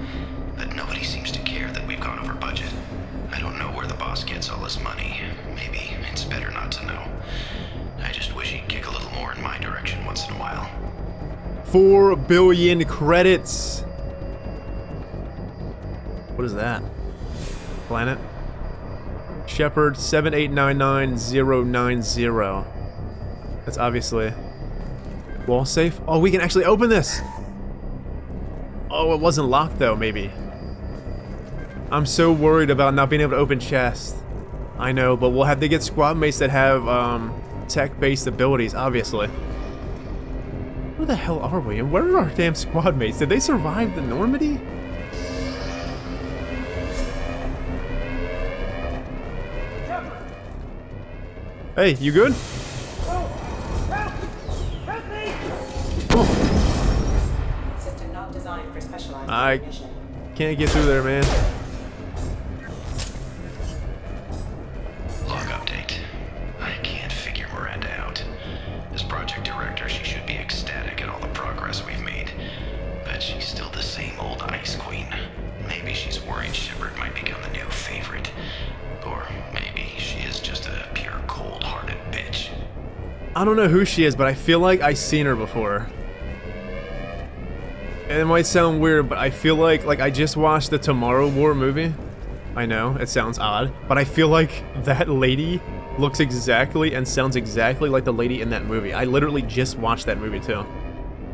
But nobody seems to care that we've gone over budget. I don't know where the boss gets all his money. Maybe it's better not to know. I just wish he'd kick a little more in my direction once in a while. 4 billion credits. What is that? Planet? Shepard 7899090. That's obviously wall safe. Oh, we can actually open this. Oh, it wasn't locked though, maybe. I'm so worried about not being able to open chests. I know, but we'll have to get squad mates that have tech-based abilities, obviously. Where the hell are we? And where are our damn squad mates? Did they survive the Normandy? Hey, you good? System not designed for specialized I can't get through there, man. Log update. I can't figure Miranda out. As project director, she should be ecstatic at all the progress we've made. But she's still the same old ice queen. Maybe she's worried Shepard might become the new favorite. Or maybe she is just a pure cold-hearted bitch. I don't know who she is, but I feel like I've seen her before. And it might sound weird, but I feel like I just watched the Tomorrow War movie. I know, it sounds odd, but I feel like that lady looks exactly and sounds exactly like the lady in that movie. I literally just watched that movie too.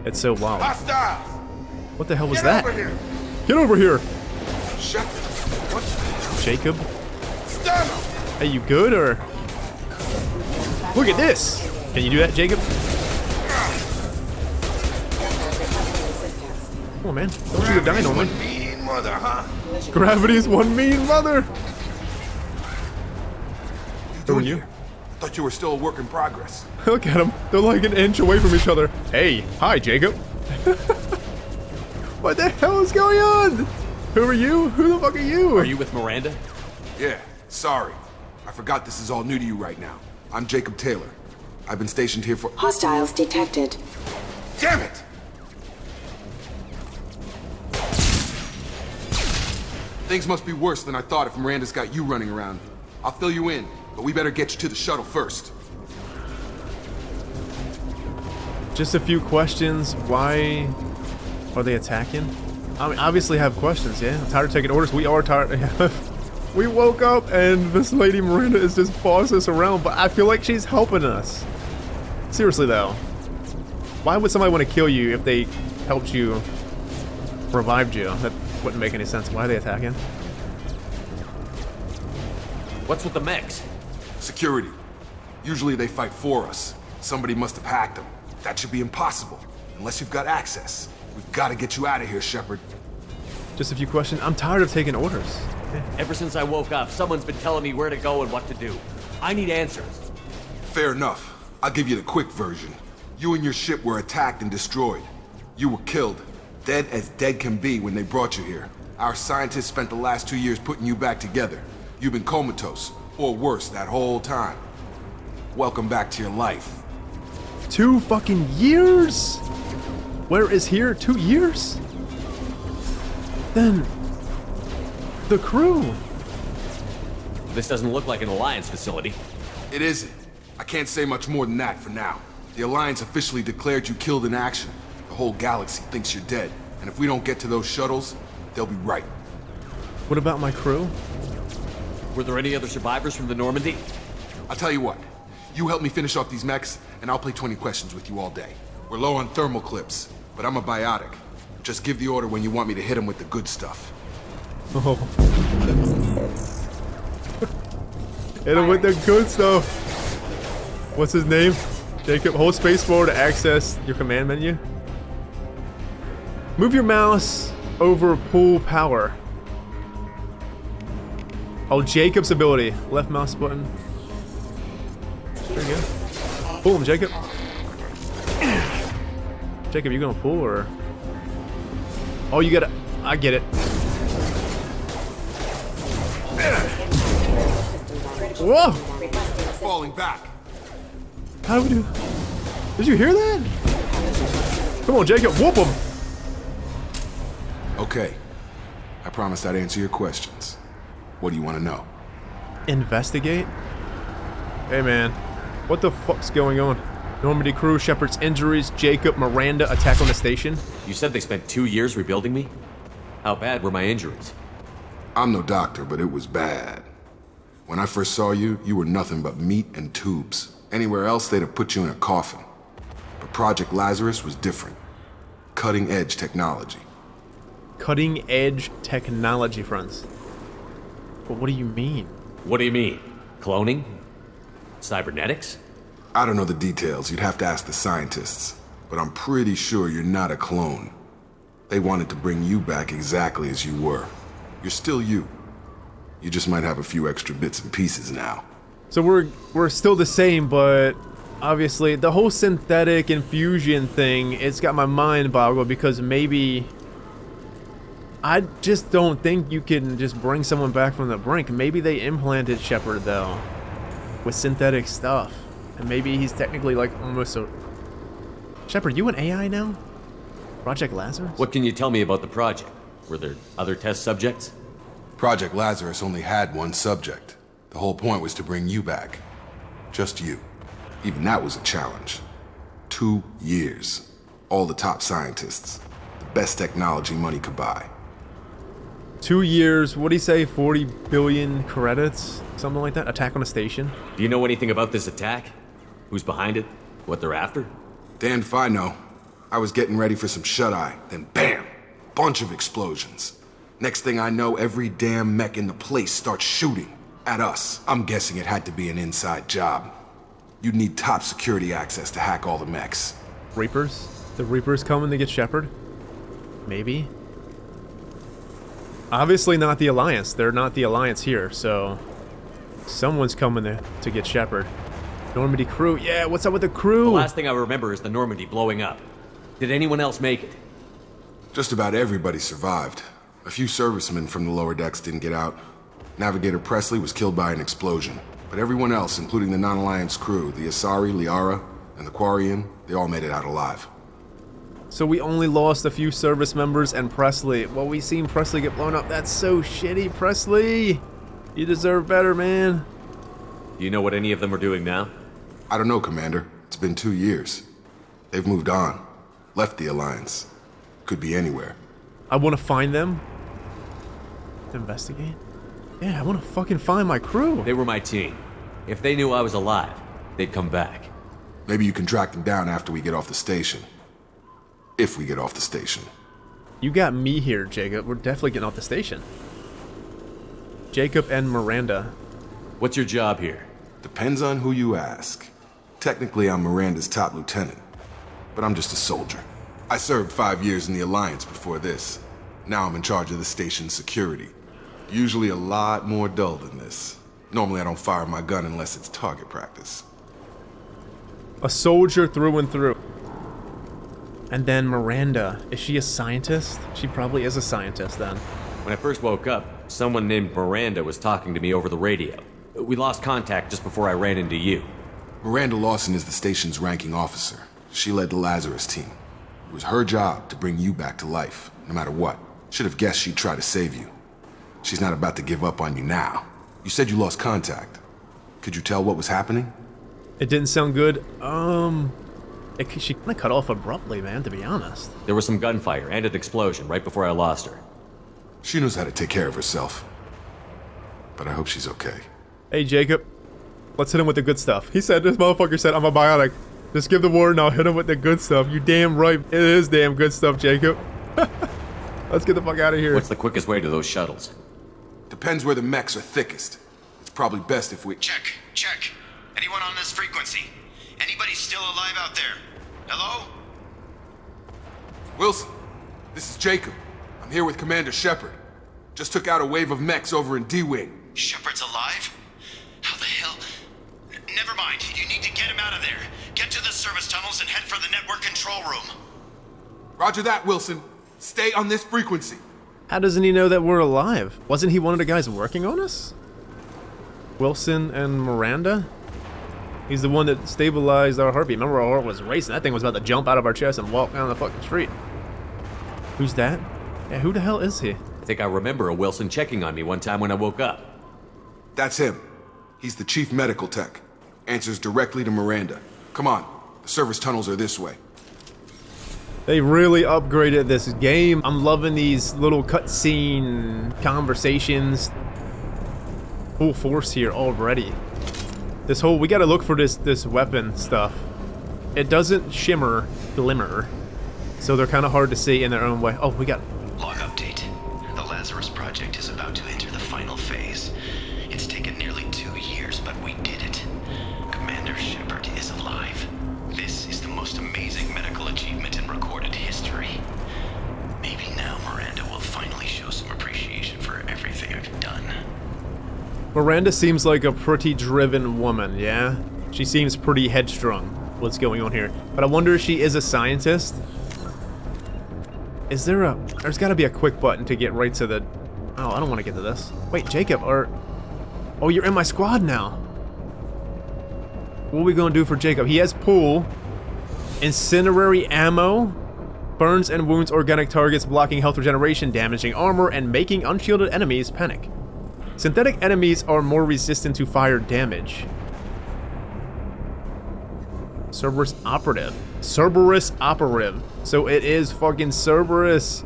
It's so wild. Hostiles! What the hell was Get that? over here! Get over here! Shepard, what the hell? Jacob? Stun him! Hey, you good or? Look at this! Can you do that, Jacob? Come on, man. Don't you go dying on me. Mean mother, huh? Gravity's one mean mother! Who are you? Thought you were still a work in progress. Look at them. They're like an inch away from each other. Hey, hi, Jacob. What the hell is going on? Who are you? Who the fuck are you? Are you with Miranda? Yeah, sorry. I forgot this is all new to you right now. I'm Jacob Taylor. I've been stationed here for— Hostiles detected. Damn it! Things must be worse than I thought if Miranda's got you running around. I'll fill you in, but we better get you to the shuttle first. Just a few questions. Why are they attacking? I mean, obviously have questions, yeah. I'm tired of taking orders. We are tired. We woke up and this lady Miranda is just bossing us around, but I feel like she's helping us. Seriously though. Why would somebody want to kill you if they helped you, revived you? That wouldn't make any sense. Why are they attacking? What's with the mechs? Security. Usually they fight for us. Somebody must have hacked them. That should be impossible, unless you've got access. We've got to get you out of here, Shepard. Just a few questions. I'm tired of taking orders. Ever since I woke up, someone's been telling me where to go and what to do. I need answers. Fair enough. I'll give you the quick version. You and your ship were attacked and destroyed. You were killed. Dead as dead can be when they brought you here. Our scientists spent the last 2 years putting you back together. You've been comatose, or worse, that whole time. Welcome back to your life. 2 fucking years? Where is here? 2 years? Then the crew. This doesn't look like an Alliance facility. It isn't. I can't say much more than that for now. The Alliance officially declared you killed in action. The whole galaxy thinks you're dead. And if we don't get to those shuttles, they'll be right. What about my crew? Were there any other survivors from the Normandy? I'll tell you what. You help me finish off these mechs, and I'll play 20 questions with you all day. We're low on thermal clips, but I'm a biotic. Just give the order when you want me to hit them with the good stuff. Oh. Hit him with the good stuff. What's his name? Jacob, hold space forward to access your command menu. Move your mouse over pull power. Oh, Jacob's ability. Left mouse button. There you go. Pull him, Jacob. Jacob, you gonna pull or? Oh, you gotta. I get it. Whoa! Falling back. How do we do? Did you hear that? Come on, Jacob, whoop him. Okay. I promised I'd answer your questions. What do you want to know? Investigate? Hey man, what the fuck's going on? Normandy crew, Shepard's injuries, Jacob, Miranda, attack on the station. You said they spent 2 years rebuilding me? How bad were my injuries? I'm no doctor, but it was bad. When I first saw you, you were nothing but meat and tubes. Anywhere else, they'd have put you in a coffin. But Project Lazarus was different. Cutting-edge technology. Cutting-edge technology, friends. But what do you mean? What do you mean? Cloning? Cybernetics? I don't know the details. You'd have to ask the scientists. But I'm pretty sure you're not a clone. They wanted to bring you back exactly as you were. You're still you. You just might have a few extra bits and pieces now. So we're still the same, but obviously the whole synthetic infusion thing, it's got my mind boggled because maybe... I just don't think you can just bring someone back from the brink. Maybe they implanted Shepard, though, with synthetic stuff. And maybe he's technically, like, almost a... Shepard, you an AI now? Project Lazarus? What can you tell me about the project? Were there other test subjects? Project Lazarus only had one subject. The whole point was to bring you back. Just you. Even that was a challenge. 2 years. All the top scientists. The best technology money could buy. 2 years, what'd he say, 40 billion credits? Something like that? Attack on a station? Do you know anything about this attack? Who's behind it? What they're after? Damned if I know. I was getting ready for some shut-eye, then bam! Bunch of explosions. Next thing I know, every damn mech in the place starts shooting. At us. I'm guessing it had to be an inside job. You'd need top security access to hack all the mechs. Reapers? The Reapers coming to get Shepard? Maybe? Obviously not the Alliance. They're not the Alliance here, so... someone's coming to get Shepard. Normandy crew. Yeah, what's up with the crew? The last thing I remember is the Normandy blowing up. Did anyone else make it? Just about everybody survived. A few servicemen from the lower decks didn't get out. Navigator Presley was killed by an explosion. But everyone else, including the non-Alliance crew, the Asari, Liara, and the Quarian, they all made it out alive. So we only lost a few service members and Presley. Well, we seen Presley get blown up. That's so shitty, Presley. You deserve better, man. Do you know what any of them are doing now? I don't know, Commander. It's been 2 years. They've moved on. Left the Alliance. Could be anywhere. I want to find them. Investigate? Yeah, I want to fucking find my crew. They were my team. If they knew I was alive, they'd come back. Maybe you can track them down after we get off the station. If we get off the station. You got me here, Jacob. We're definitely getting off the station. Jacob and Miranda. What's your job here? Depends on who you ask. Technically, I'm Miranda's top lieutenant. But I'm just a soldier. I served 5 years in the Alliance before this. Now I'm in charge of the station's security. Usually a lot more dull than this. Normally I don't fire my gun unless it's target practice. A soldier through and through. And then Miranda. Is she a scientist? She probably is a scientist then. When I first woke up, someone named Miranda was talking to me over the radio. We lost contact just before I ran into you. Miranda Lawson is the station's ranking officer. She led the Lazarus team. It was her job to bring you back to life, no matter what. Should have guessed she'd try to save you. She's not about to give up on you now. You said you lost contact. Could you tell what was happening? It didn't sound good. She kind of cut off abruptly, man, to be honest. There was some gunfire and an explosion right before I lost her. She knows how to take care of herself. But I hope she's okay. Hey, Jacob. Let's hit him with the good stuff. This motherfucker said, I'm a biotic. Just give the word and I'll hit him with the good stuff. You damn right. It is damn good stuff, Jacob. Let's get the fuck out of here. What's the quickest way to those shuttles? Depends where the mechs are thickest. It's probably best if we... Check. Anyone on this frequency? Anybody still alive out there? Hello? Wilson, this is Jacob. I'm here with Commander Shepard. Just took out a wave of mechs over in D-Wing. Shepard's alive? How the hell? Never mind. You need to get him out of there. Get to the service tunnels and head for the network control room. Roger that, Wilson. Stay on this frequency. How doesn't he know that we're alive? Wasn't he one of the guys working on us? Wilson and Miranda? He's the one that stabilized our heartbeat. Remember, our heart was racing. That thing was about to jump out of our chest and walk down the fucking street. Who's that? Yeah, who the hell is he? I think I remember a Wilson checking on me one time when I woke up. That's him. He's the chief medical tech. Answers directly to Miranda. Come on, the service tunnels are this way. They really upgraded this game. I'm loving these little cutscene conversations. Full force here already. This whole, we gotta look for this weapon stuff. It doesn't shimmer, glimmer. So they're kind of hard to see in their own way. Oh, we got... Log update. The Lazarus project is about to enter the final phase. It's taken nearly 2 years, but we did it. Commander Shepard is alive. This is the most amazing medical achievement in recorded history. Maybe now Miranda will finally show some appreciation for everything I've done. Miranda seems like a pretty driven woman, yeah? She seems pretty headstrong, what's going on here. But I wonder if she is a scientist? Is there a... There's gotta be a quick button to get right to the... Oh, I don't want to get to this. Wait, Jacob, or... Oh, you're in my squad now. What are we gonna do for Jacob? He has pull, incinerary ammo, burns and wounds organic targets, blocking health regeneration, damaging armor, and making unshielded enemies panic. Synthetic enemies are more resistant to fire damage. Cerberus operative. Cerberus operative. So it is fucking Cerberus.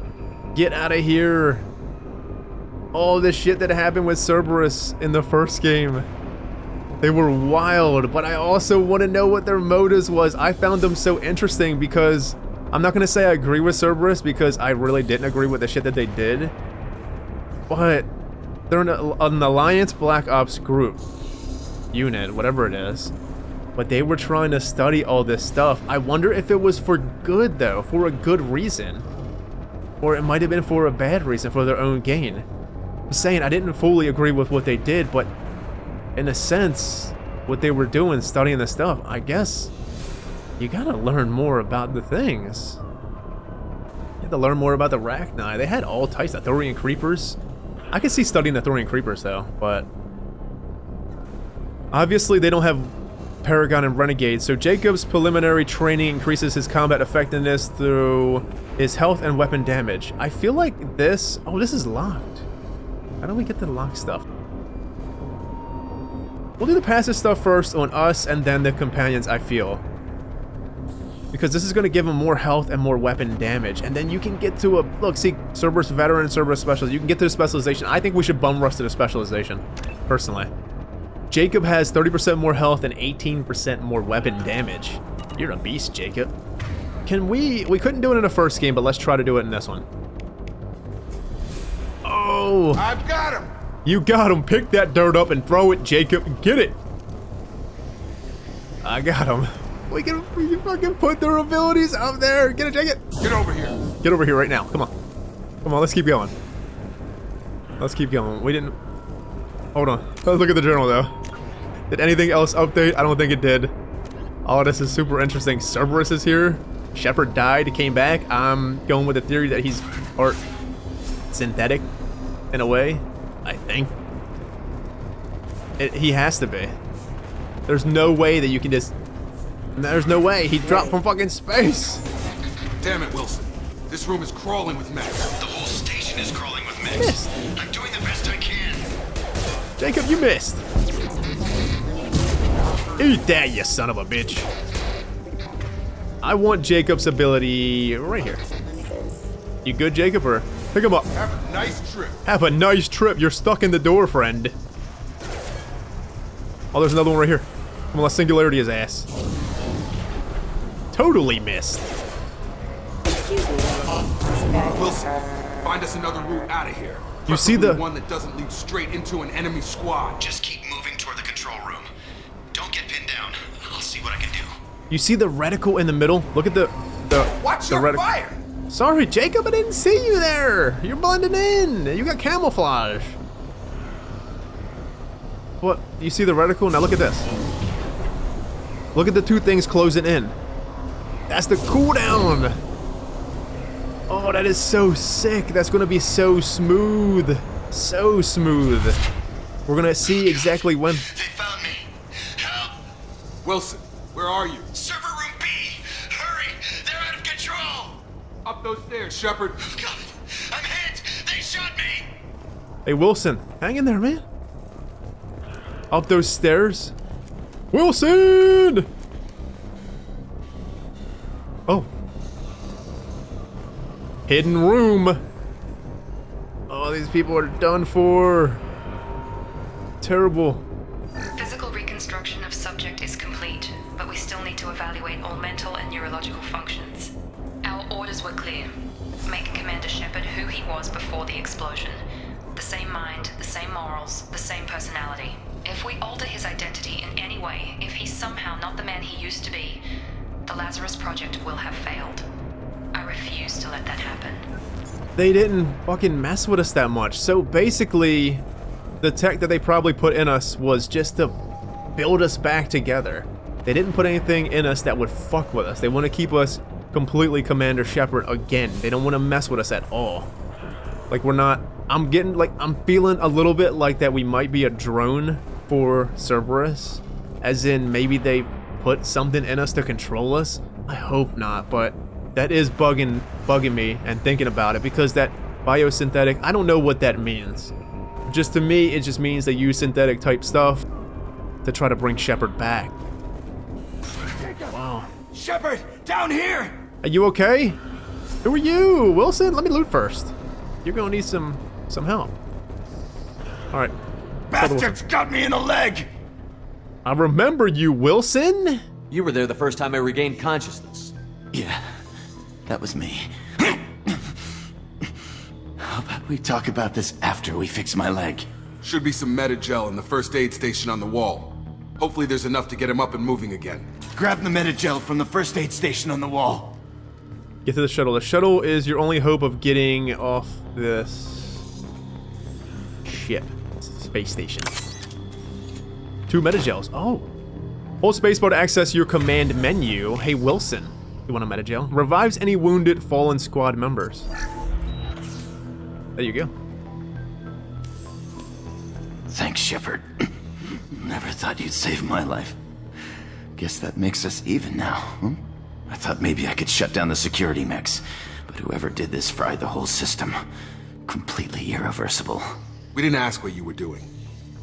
Get out of here. All the shit that happened with Cerberus in the first game. They were wild, but I also want to know what their motives was. I found them so interesting because I'm not going to say I agree with Cerberus because I really didn't agree with the shit that they did. But they're an Alliance Black Ops group. Unit, whatever it is. But they were trying to study all this stuff. I wonder if it was for good, though, for a good reason. Or it might have been for a bad reason, for their own gain. I'm saying I didn't fully agree with what they did, but in a sense, what they were doing, studying the stuff, I guess you gotta learn more about the things. You have to learn more about the Rachni. They had all types of Thorian creepers. I could see studying the Thorian creepers, though, but obviously they don't have Paragon and Renegade, so Jacob's preliminary training increases his combat effectiveness through his health and weapon damage. I feel like this... Oh, this is locked. How do we get the lock stuff? We'll do the passive stuff first on us and then the companions, I feel. Because this is going to give them more health and more weapon damage. And then you can get to a... Look, see, Cerberus Veteran, Cerberus Specialist. You can get to the specialization. I think we should bum rush to the specialization, personally. Jacob has 30% more health and 18% more weapon damage. You're a beast, Jacob. Can we... We couldn't do it in the first game, but let's try to do it in this one. Oh! I've got him! You got him. Pick that dirt up and throw it, Jacob. Get it. I got him. We can fucking put their abilities up there. Get it, Jacob. Get over here. Get over here right now. Come on. Come on, let's keep going. Let's keep going. We didn't... Hold on. Let's look at the journal, though. Did anything else update? I don't think it did. Oh, this is super interesting. Cerberus is here. Shepard died, came back. I'm going with the theory that he's... Or... synthetic, in a way. I think. He has to be. There's no way that you can just... There's no way. He dropped from fucking space. Damn it, Wilson. This room is crawling with mechs. The whole station is crawling with mechs. Missed. I'm doing the best I can. Jacob, you missed. Eat that, you son of a bitch. I want Jacob's ability right here. You good, Jacob, or pick him up? Have a nice trip. Have a nice trip. You're stuck in the door, friend. Oh, there's another one right here. Come on, let's singularity his ass. Totally missed. Wilson, find us another route out of here. You see the one that doesn't lead straight into an enemy squad. Just keep moving toward the control room. Don't get pinned down. I'll see what I can do. You see the reticle in the middle? Look at the Watch your reticle. fire! Sorry, Jacob, I didn't see you there. You're blending in. You got camouflage. What? You see the reticle? Now look at this. Look at the two things closing in. That's the cooldown. Oh, that is so sick. That's going to be so smooth. So smooth. We're going to see exactly when. They found me. Help! Wilson, where are you? Server room B! Hurry! They're out of control! Up those stairs, Shepard. God, I'm hit! They shot me! Hey, Wilson. Hang in there, man. Up those stairs? Wilson! Oh. Hidden room. Oh, these people are done for. Terrible. Physical reconstruction of subject is complete, but we still need to evaluate all mental and neurological functions. Our orders were clear. Make Commander Shepard who he was before the explosion. The same mind, the same morals, the same personality. If we alter his identity in any way, if he's somehow not the man he used to be, the Lazarus project will have failed. I refuse to let that happen. They didn't fucking mess with us that much. So basically, the tech that they probably put in us was just to build us back together. They didn't put anything in us that would fuck with us. They want to keep us completely Commander Shepard again. They don't want to mess with us at all. Like, we're not... I'm feeling a little bit like that we might be a drone for Cerberus. As in, maybe they put something in us to control us. I hope not, but that is bugging me and thinking about it, because that biosynthetic, I don't know what that means. Just to me, it just means they use synthetic type stuff to try to bring Shepard back. Wow. Shepard, down here! Are you okay? Who are you? Wilson? Let me loot first. You're gonna need some help. Alright. Bastards got me in the leg! I remember you, Wilson! You were there the first time I regained consciousness. Yeah, that was me. How about we talk about this after we fix my leg? Should be some Metagel in the first aid station on the wall. Hopefully there's enough to get him up and moving again. Grab the Metagel from the first aid station on the wall. Get to the shuttle. The shuttle is your only hope of getting off this ship. Space station. 2 Metagels. Oh. Hold spacebar to access your command menu. Hey, Wilson. You want a Metagel? Revives any wounded fallen squad members. There you go. Thanks, Shepard. Never thought you'd save my life. Guess that makes us even now, huh? I thought maybe I could shut down the security mechs, but whoever did this fried the whole system. Completely irreversible. We didn't ask what you were doing.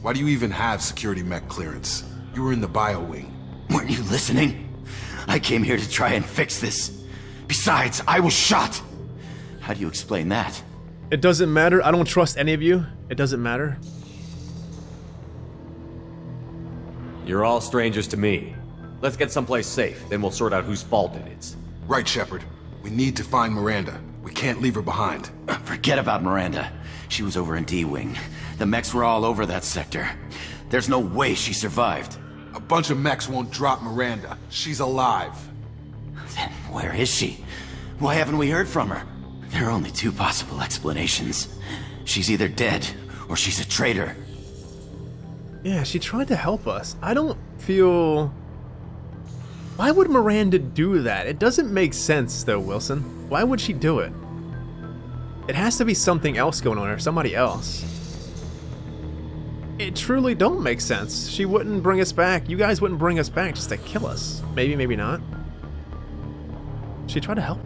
Why do you even have security mech clearance? You were in the bio wing. Weren't you listening? I came here to try and fix this. Besides, I was shot. How do you explain that? It doesn't matter. I don't trust any of you. It doesn't matter. You're all strangers to me. Let's get someplace safe, then we'll sort out whose fault it is. Right, Shepard. We need to find Miranda. We can't leave her behind. Forget about Miranda. She was over in D-Wing. The mechs were all over that sector. There's no way she survived. A bunch of mechs won't drop Miranda. She's alive. Then where is she? Why haven't we heard from her? There are only 2 possible explanations. She's either dead, or she's a traitor. Yeah, she tried to help us. I don't feel... Why would Miranda do that? It doesn't make sense, though, Wilson. Why would she do it? It has to be something else going on, or somebody else. It truly don't make sense. She wouldn't bring us back. You guys wouldn't bring us back just to kill us. Maybe, maybe not. She tried to help.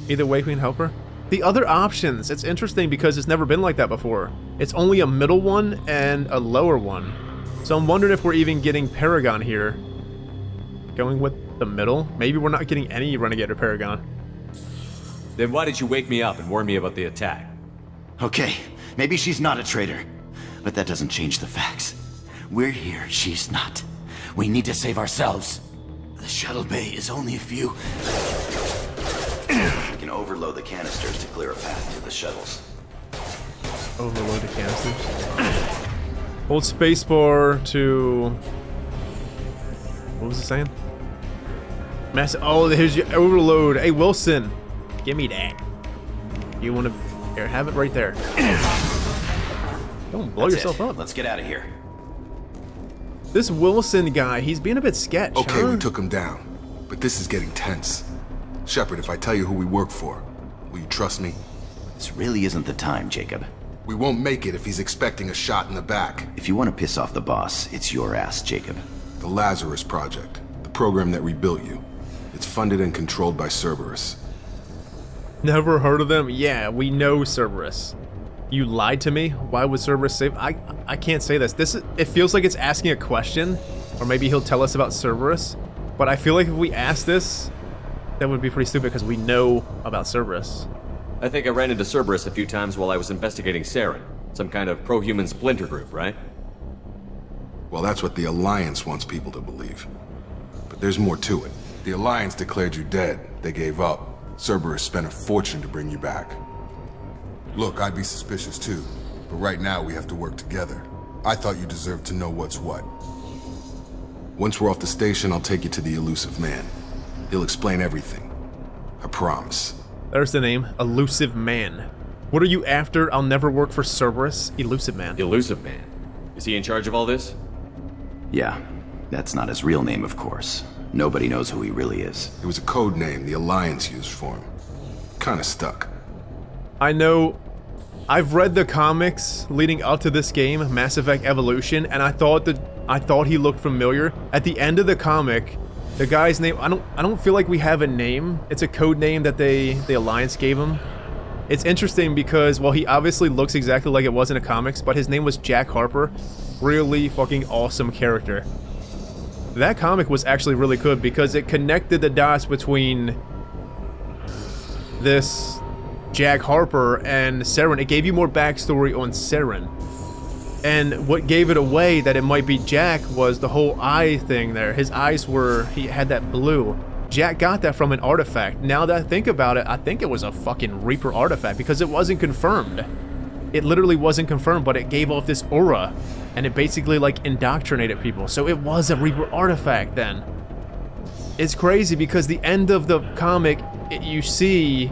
Either way, we can help her. The other options, it's interesting because it's never been like that before. It's only a middle one and a lower one. So I'm wondering if we're even getting Paragon here. Going with the middle? Maybe we're not getting any Renegade or Paragon. Then why did you wake me up and warn me about the attack? Okay, maybe she's not a traitor, but that doesn't change the facts. We're here, she's not. We need to save ourselves. The shuttle bay is only a few... We can overload the canisters to clear a path to the shuttles. Overload the canisters? Hold spacebar to... What was it saying? Oh, here's your overload. Hey, Wilson. Give me that. You want to... Here, have it right there. Don't blow yourself up. Let's get out of here. This Wilson guy, he's being a bit sketch, Okay, huh? we took him down. But this is getting tense. Shepard, if I tell you who we work for, will you trust me? This really isn't the time, Jacob. We won't make it if he's expecting a shot in the back. If you want to piss off the boss, it's your ass, Jacob. The Lazarus Project. The program that rebuilt you. It's funded and controlled by Cerberus. Never heard of them? Yeah, we know Cerberus. You lied to me? Why would Cerberus save? I can't say this. It feels like it's asking a question, or maybe he'll tell us about Cerberus. But I feel like if we ask this, that would be pretty stupid because we know about Cerberus. I think I ran into Cerberus a few times while I was investigating Saren. Some kind of pro-human splinter group, right? Well, that's what the Alliance wants people to believe. But there's more to it. The Alliance declared you dead. They gave up. Cerberus spent a fortune to bring you back. Look, I'd be suspicious too, but right now we have to work together. I thought you deserved to know what's what. Once we're off the station, I'll take you to the Elusive Man. He'll explain everything. I promise. There's the name, Elusive Man. What are you after? I'll never work for Cerberus. Elusive Man. Elusive Man? Is he in charge of all this? Yeah, that's not his real name, of course. Nobody knows who he really is. It was a code name the Alliance used for him. Kinda stuck. I know. I've read the comics leading up to this game, Mass Effect Evolution, and I thought he looked familiar. At the end of the comic, the guy's name, I don't feel like we have a name. It's a code name that the Alliance gave him. It's interesting because, well, he obviously looks exactly like it was in the comics, but his name was Jack Harper. Really fucking awesome character. That comic was actually really good because it connected the dots between this Jack Harper and Saren. It gave you more backstory on Saren. And what gave it away that it might be Jack was the whole eye thing there. His eyes he had that blue. Jack got that from an artifact. Now that I think about it, I think it was a fucking Reaper artifact because it wasn't confirmed. It literally wasn't confirmed, but it gave off this aura. And it basically like indoctrinated people. So it was a Reaper artifact then. It's crazy because the end of the comic, you see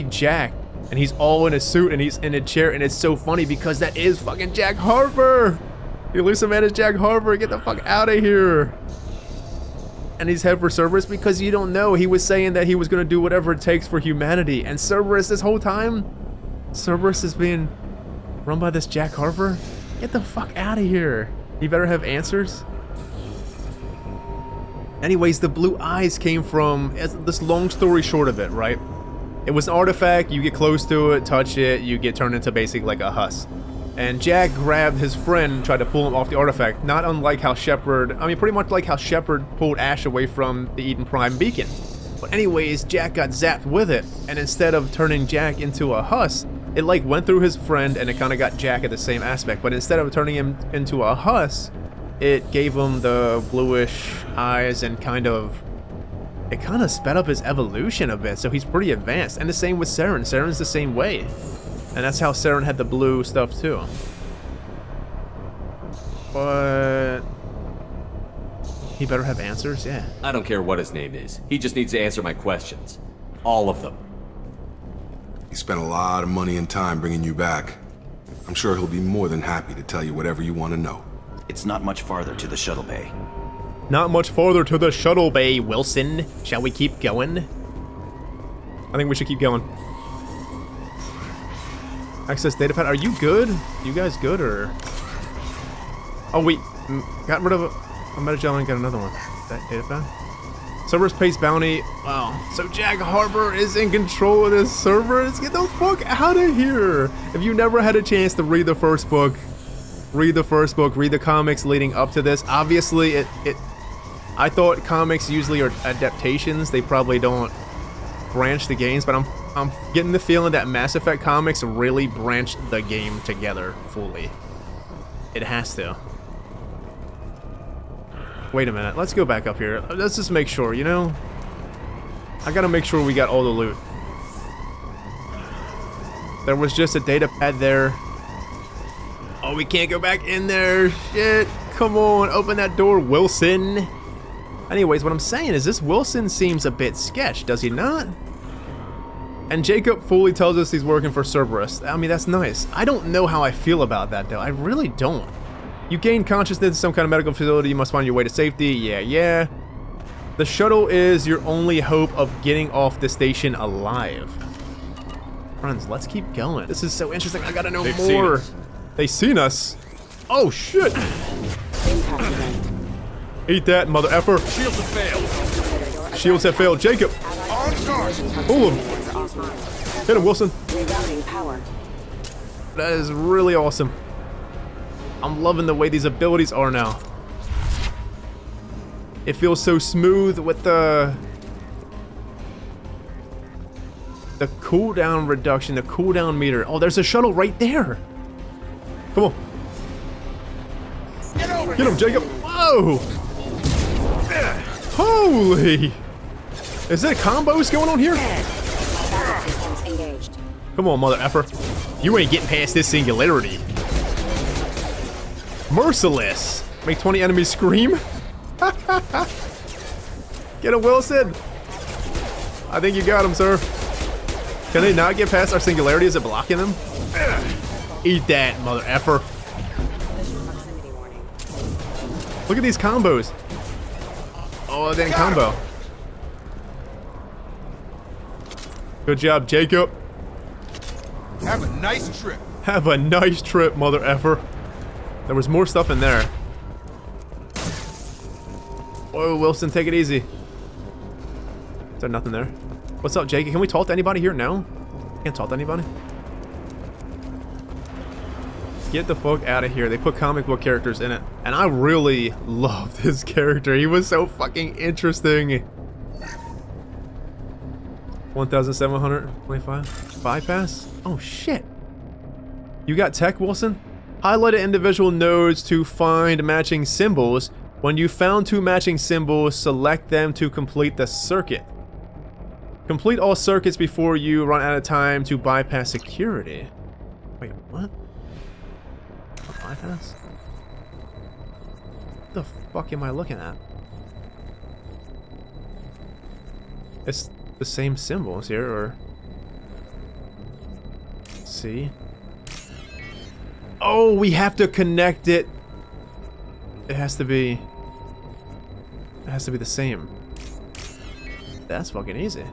Jack, and he's all in a suit, and he's in a chair, and it's so funny because that is fucking Jack Harper! The Elusive Man is Jack Harper, get the fuck out of here! And he's head for Cerberus because you don't know, he was saying that he was gonna do whatever it takes for humanity, and Cerberus this whole time, Cerberus is being run by this Jack Harper? Get the fuck out of here! He better have answers. Anyways, the blue eyes came from, this long story short of it, right? It was an artifact, you get close to it, touch it, you get turned into basically like a husk. And Jack grabbed his friend and tried to pull him off the artifact, not unlike how Shepard, pretty much like how Shepard pulled Ash away from the Eden Prime beacon. But anyways, Jack got zapped with it, and instead of turning Jack into a husk, it like went through his friend and it kind of got Jack at the same aspect. But instead of turning him into a husk, it gave him the bluish eyes and it kind of sped up his evolution a bit, so he's pretty advanced. And the same with Saren. Saren's the same way. And that's how Saren had the blue stuff too. But he better have answers, yeah. I don't care what his name is. He just needs to answer my questions. All of them. He spent a lot of money and time bringing you back. I'm sure he'll be more than happy to tell you whatever you want to know. It's not much farther to the shuttle bay. Not much farther to the shuttle bay, Wilson. Shall we keep going? I think we should keep going. Access datapad. Are you good? You guys good or? Oh wait, got rid of a metagel and got another one. That datapad. Cerberus pays bounty. Wow. So Jack Harper is in control of this Cerberus. Get the fuck out of here! If you never had a chance to read the first book, read the comics leading up to this. Obviously, I thought comics usually are adaptations. They probably don't branch the games, but I'm getting the feeling that Mass Effect comics really branched the game together fully. It has to. Wait a minute. Let's go back up here. Let's just make sure, you know? I gotta make sure we got all the loot. There was just a data pad there. Oh, we can't go back in there. Shit. Come on, open that door, Wilson. Anyways, what I'm saying is this Wilson seems a bit sketch, does he not? And Jacob fully tells us he's working for Cerberus. I mean, that's nice. I don't know how I feel about that, though. I really don't. You gain consciousness in some kind of medical facility. You must find your way to safety. Yeah. The shuttle is your only hope of getting off the station alive. Friends, let's keep going. This is so interesting. I gotta know more. They seen us. Oh, shit. Eat that, mother effer. Shields have failed. Shields have failed. Jacob. On guard. Pull him. Hit him, Wilson. That is really awesome. I'm loving the way these abilities are now. It feels so smooth with the cooldown reduction, the cooldown meter. Oh, there's a shuttle right there. Come on. Get him, Jacob. Whoa. Holy. Is there combos going on here? Come on, mother effer. You ain't getting past this singularity. Merciless. Make 20 enemies scream. Get him, Wilson. I think you got him, sir. Can they not get past our singularity? Is it blocking them? Eat that, mother effer. Look at these combos. Oh, then combo. Good job, Jacob. Have a nice trip. Have a nice trip, mother effer. There was more stuff in there. Whoa, Wilson, take it easy. Is there nothing there? What's up, Jacob? Can we talk to anybody here? No? Can't talk to anybody? Get the fuck out of here. They put comic book characters in it. And I really love this character. He was so fucking interesting. 1,725 bypass? Oh shit. You got tech, Wilson? Highlighted individual nodes to find matching symbols. When you found 2 matching symbols, select them to complete the circuit. Complete all circuits before you run out of time to bypass security. Wait, what? A bypass? What the fuck am I looking at? It's the same symbols here, or... See? Oh, we have to connect it. It has to be... It has to be the same. That's fucking easy.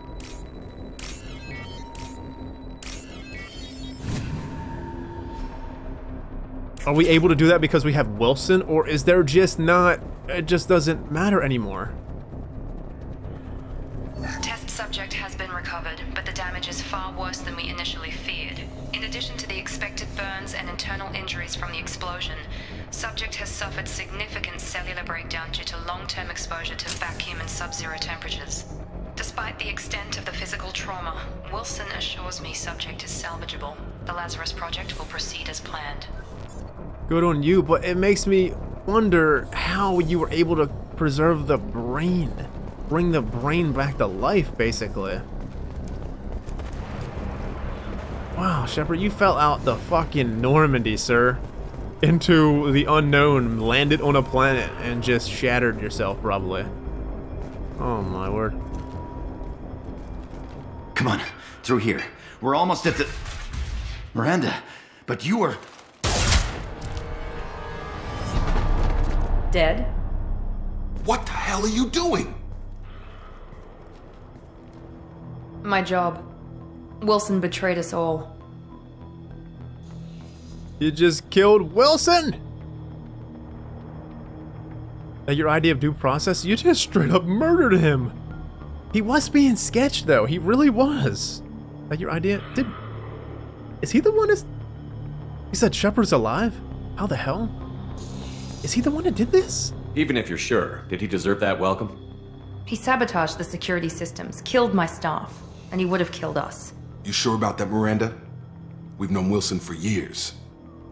Are we able to do that because we have Wilson, or is there just not... It just doesn't matter anymore? Test subject has been recovered, but the damage is far worse than we initially feared. In addition to the expected burns and internal injuries from the explosion, subject has suffered significant cellular breakdown due to long-term exposure to vacuum and sub-zero temperatures. Despite the extent of the physical trauma, Wilson assures me subject is salvageable. The Lazarus project will proceed as planned. Good on you, but it makes me wonder how you were able to preserve the brain. Bring the brain back to life, basically. Wow, Shepard, you fell out the fucking Normandy, sir. Into the unknown, landed on a planet, and just shattered yourself, probably. Oh my word. Come on, through here. We're almost at the... Miranda, but you were... Dead? What the hell are you doing? My job. Wilson betrayed us all. You just killed Wilson? That your idea of due process? You just straight up murdered him. He was being sketched, though. He really was. That your idea? Is he the one that's... He said Shepard's alive? How the hell? Is he the one that did this? Even if you're sure, did he deserve that welcome? He sabotaged the security systems, killed my staff, and he would have killed us. You sure about that, Miranda? We've known Wilson for years.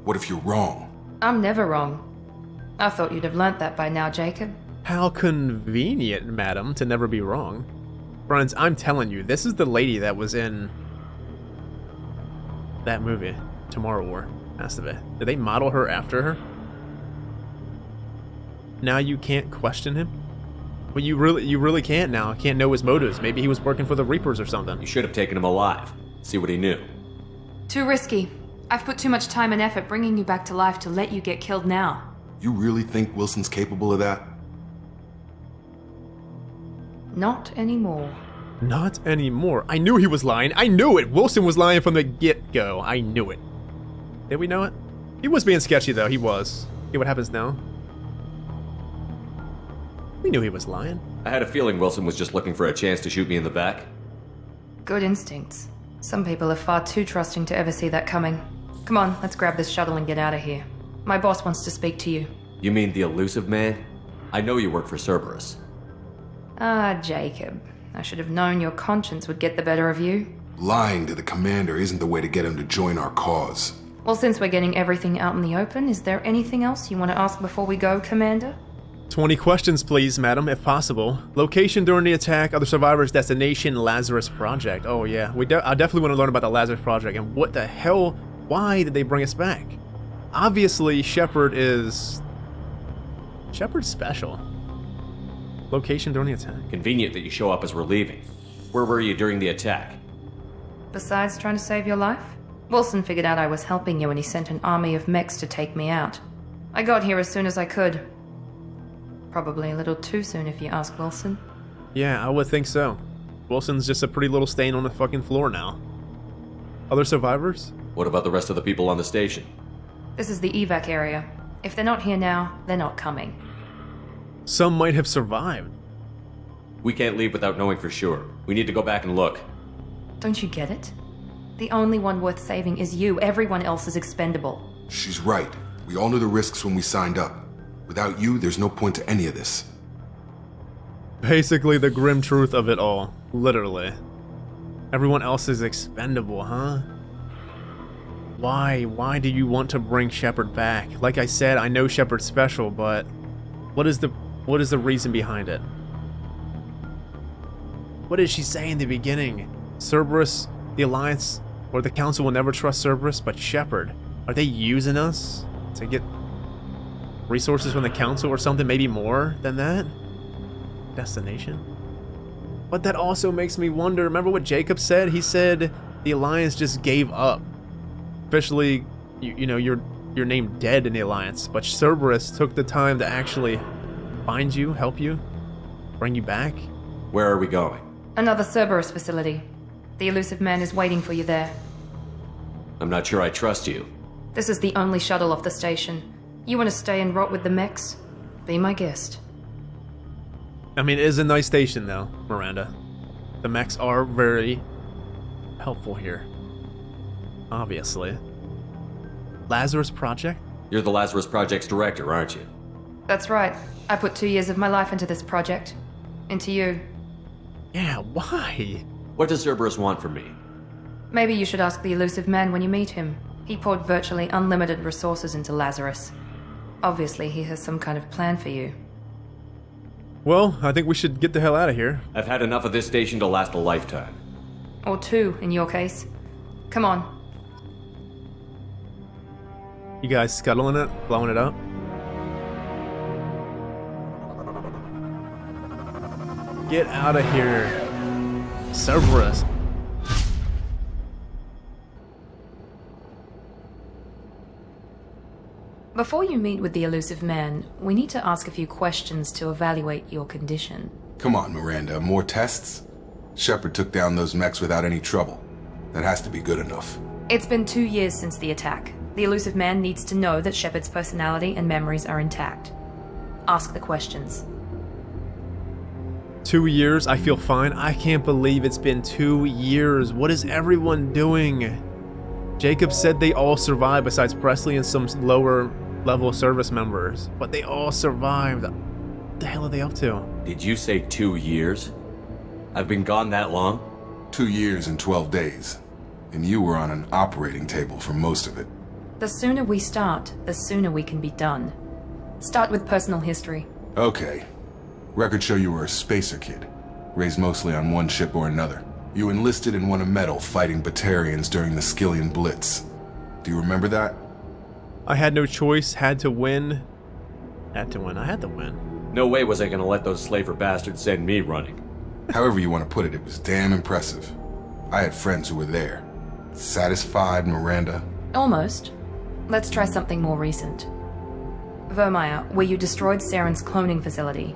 What if you're wrong? I'm never wrong. I thought you'd have learnt that by now, Jacob. How convenient, madam, to never be wrong. Friends, I'm telling you, this is the lady that was in that movie, Tomorrow War. Has to be. Did they model her after her? Now you can't question him? Well, you really can't now. Can't know his motives. Maybe he was working for the Reapers or something. You should have taken him alive. See what he knew. Too risky. I've put too much time and effort bringing you back to life to let you get killed now. You really think Wilson's capable of that? Not anymore. Not anymore. I knew he was lying. I knew it. Wilson was lying from the get-go. I knew it. Did we know it? He was being sketchy, though. He was. Okay, what happens now? We knew he was lying. I had a feeling Wilson was just looking for a chance to shoot me in the back. Good instincts. Some people are far too trusting to ever see that coming. Come on, let's grab this shuttle and get out of here. My boss wants to speak to you. You mean the elusive man? I know you work for Cerberus. Ah, Jacob. I should have known your conscience would get the better of you. Lying to the commander isn't the way to get him to join our cause. Well, since we're getting everything out in the open, is there anything else you want to ask before we go, Commander? 20 questions, please, madam, if possible. Location during the attack, other survivors, destination, Lazarus Project. Oh, yeah. I definitely want to learn about the Lazarus Project and what the hell, why did they bring us back? Obviously, Shepard's special. Location during the attack. Convenient that you show up as we're leaving. Where were you during the attack? Besides trying to save your life, Wilson figured out I was helping you and he sent an army of mechs to take me out. I got here as soon as I could. Probably a little too soon if you ask Wilson. Yeah, I would think so. Wilson's just a pretty little stain on the fucking floor now. Other survivors? What about the rest of the people on the station? This is the evac area. If they're not here now, they're not coming. Some might have survived. We can't leave without knowing for sure. We need to go back and look. Don't you get it? The only one worth saving is you. Everyone else is expendable. She's right. We all knew the risks when we signed up. Without you, there's no point to any of this. Basically the grim truth of it all. Literally. Everyone else is expendable, huh? Why? Why do you want to bring Shepard back? Like I said, I know Shepard's special, but what is the reason behind it? What did she say in the beginning? Cerberus, the Alliance, or the Council will never trust Cerberus, but Shepard. Are they using us to get resources from the Council or something? Maybe more than that? Destination? But that also makes me wonder, remember what Jacob said? He said the Alliance just gave up. Officially, you know, you're named dead in the Alliance, but Cerberus took the time to actually find you, help you, bring you back. Where are we going? Another Cerberus facility. The elusive man is waiting for you there. I'm not sure I trust you. This is the only shuttle off the station. You want to stay and rot with the mechs? Be my guest. I mean, it is a nice station though, Miranda. The mechs are very helpful here. Obviously. Lazarus Project? You're the Lazarus Project's director, aren't you? That's right. I put 2 years of my life into this project. Into you. Yeah, why? What does Cerberus want from me? Maybe you should ask the elusive man when you meet him. He poured virtually unlimited resources into Lazarus. Obviously, he has some kind of plan for you. Well, I think we should get the hell out of here. I've had enough of this station to last a lifetime. Or 2, in your case. Come on. You guys scuttling it? Blowing it up? Get out of here. Cerberus. Before you meet with the elusive man, we need to ask a few questions to evaluate your condition. Come on, Miranda. More tests? Shepard took down those mechs without any trouble. That has to be good enough. It's been 2 years since the attack. The elusive man needs to know that Shepard's personality and memories are intact. Ask the questions. 2 years, I feel fine. I can't believe it's been 2 years. What is everyone doing? Jacob said they all survived besides Presley and some lower level service members, but they all survived. What the hell are they up to? Did you say 2 years? I've been gone that long? 2 years and 12 days. And you were on an operating table for most of it. The sooner we start, the sooner we can be done. Start with personal history. Okay. Records show you were a spacer kid, raised mostly on one ship or another. You enlisted and won a medal fighting Batarians during the Skillian Blitz. Do you remember that? I had no choice, had to win. I had to win. No way was I gonna let those slaver bastards send me running. However you want to put it, it was damn impressive. I had friends who were there. Satisfied, Miranda? Almost. Let's try something more recent. Vermeer, where you destroyed Saren's cloning facility.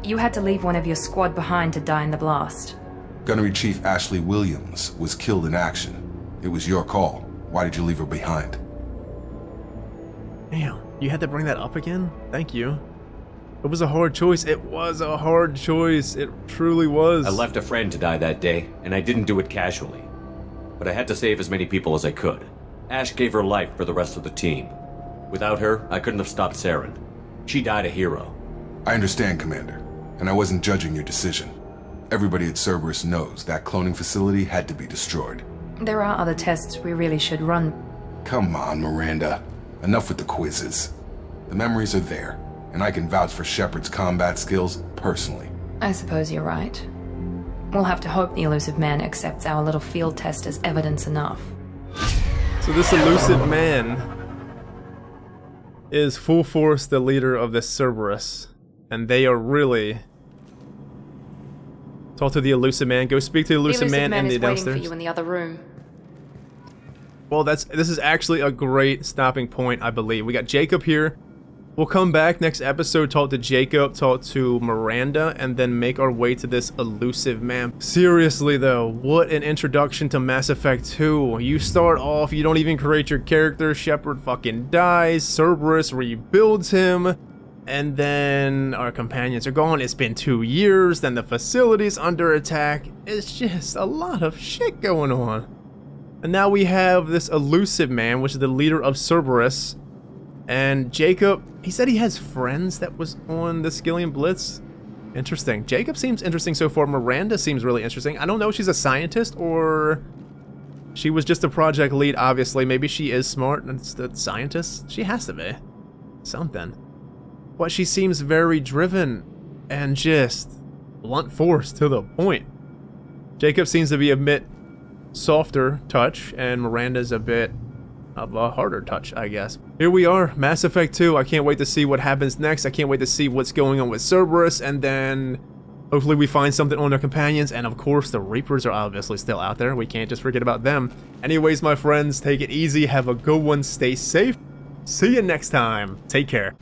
You had to leave one of your squad behind to die in the blast. Gunnery Chief Ashley Williams was killed in action. It was your call. Why did you leave her behind? Damn, you had to bring that up again? Thank you. It was a hard choice. It was a hard choice. It truly was. I left a friend to die that day, and I didn't do it casually. But I had to save as many people as I could. Ash gave her life for the rest of the team. Without her, I couldn't have stopped Saren. She died a hero. I understand, Commander, and I wasn't judging your decision. Everybody at Cerberus knows that cloning facility had to be destroyed. There are other tests we really should run. Come on, Miranda. Enough with the quizzes. The memories are there, and I can vouch for Shepard's combat skills personally. I suppose you're right. We'll have to hope the elusive man accepts our little field test as evidence enough. So this elusive man is full force the leader of the Cerberus, and they are really... Talk to the elusive man. Go speak to the elusive man in the downstairs. The elusive man is waiting for you in the other room. Well, this is actually a great stopping point, I believe. We got Jacob here. We'll come back next episode, talk to Jacob, talk to Miranda, and then make our way to this elusive man. Seriously though, what an introduction to Mass Effect 2. You start off, you don't even create your character, Shepard fucking dies, Cerberus rebuilds him, and then our companions are gone. It's been 2 years, then the facility's under attack. It's just a lot of shit going on. And now we have this elusive man, which is the leader of Cerberus. And Jacob, he said he has friends that was on the Skillian Blitz. Interesting. Jacob seems interesting so far. Miranda seems really interesting. I don't know if she's a scientist or she was just a project lead, obviously. Maybe she is smart and it's the scientist. She has to be. Something. But she seems very driven and just blunt force to the point. Jacob seems to be a bit softer touch and Miranda's a bit of a harder touch, I guess. Here we are, Mass Effect 2. I can't wait to see what happens next. I can't wait to see what's going on with Cerberus, and then hopefully we find something on their companions, and of course the Reapers are obviously still out there. We can't just forget about them. Anyways, my friends, take it easy, have a good one, stay safe. See you next time. Take care.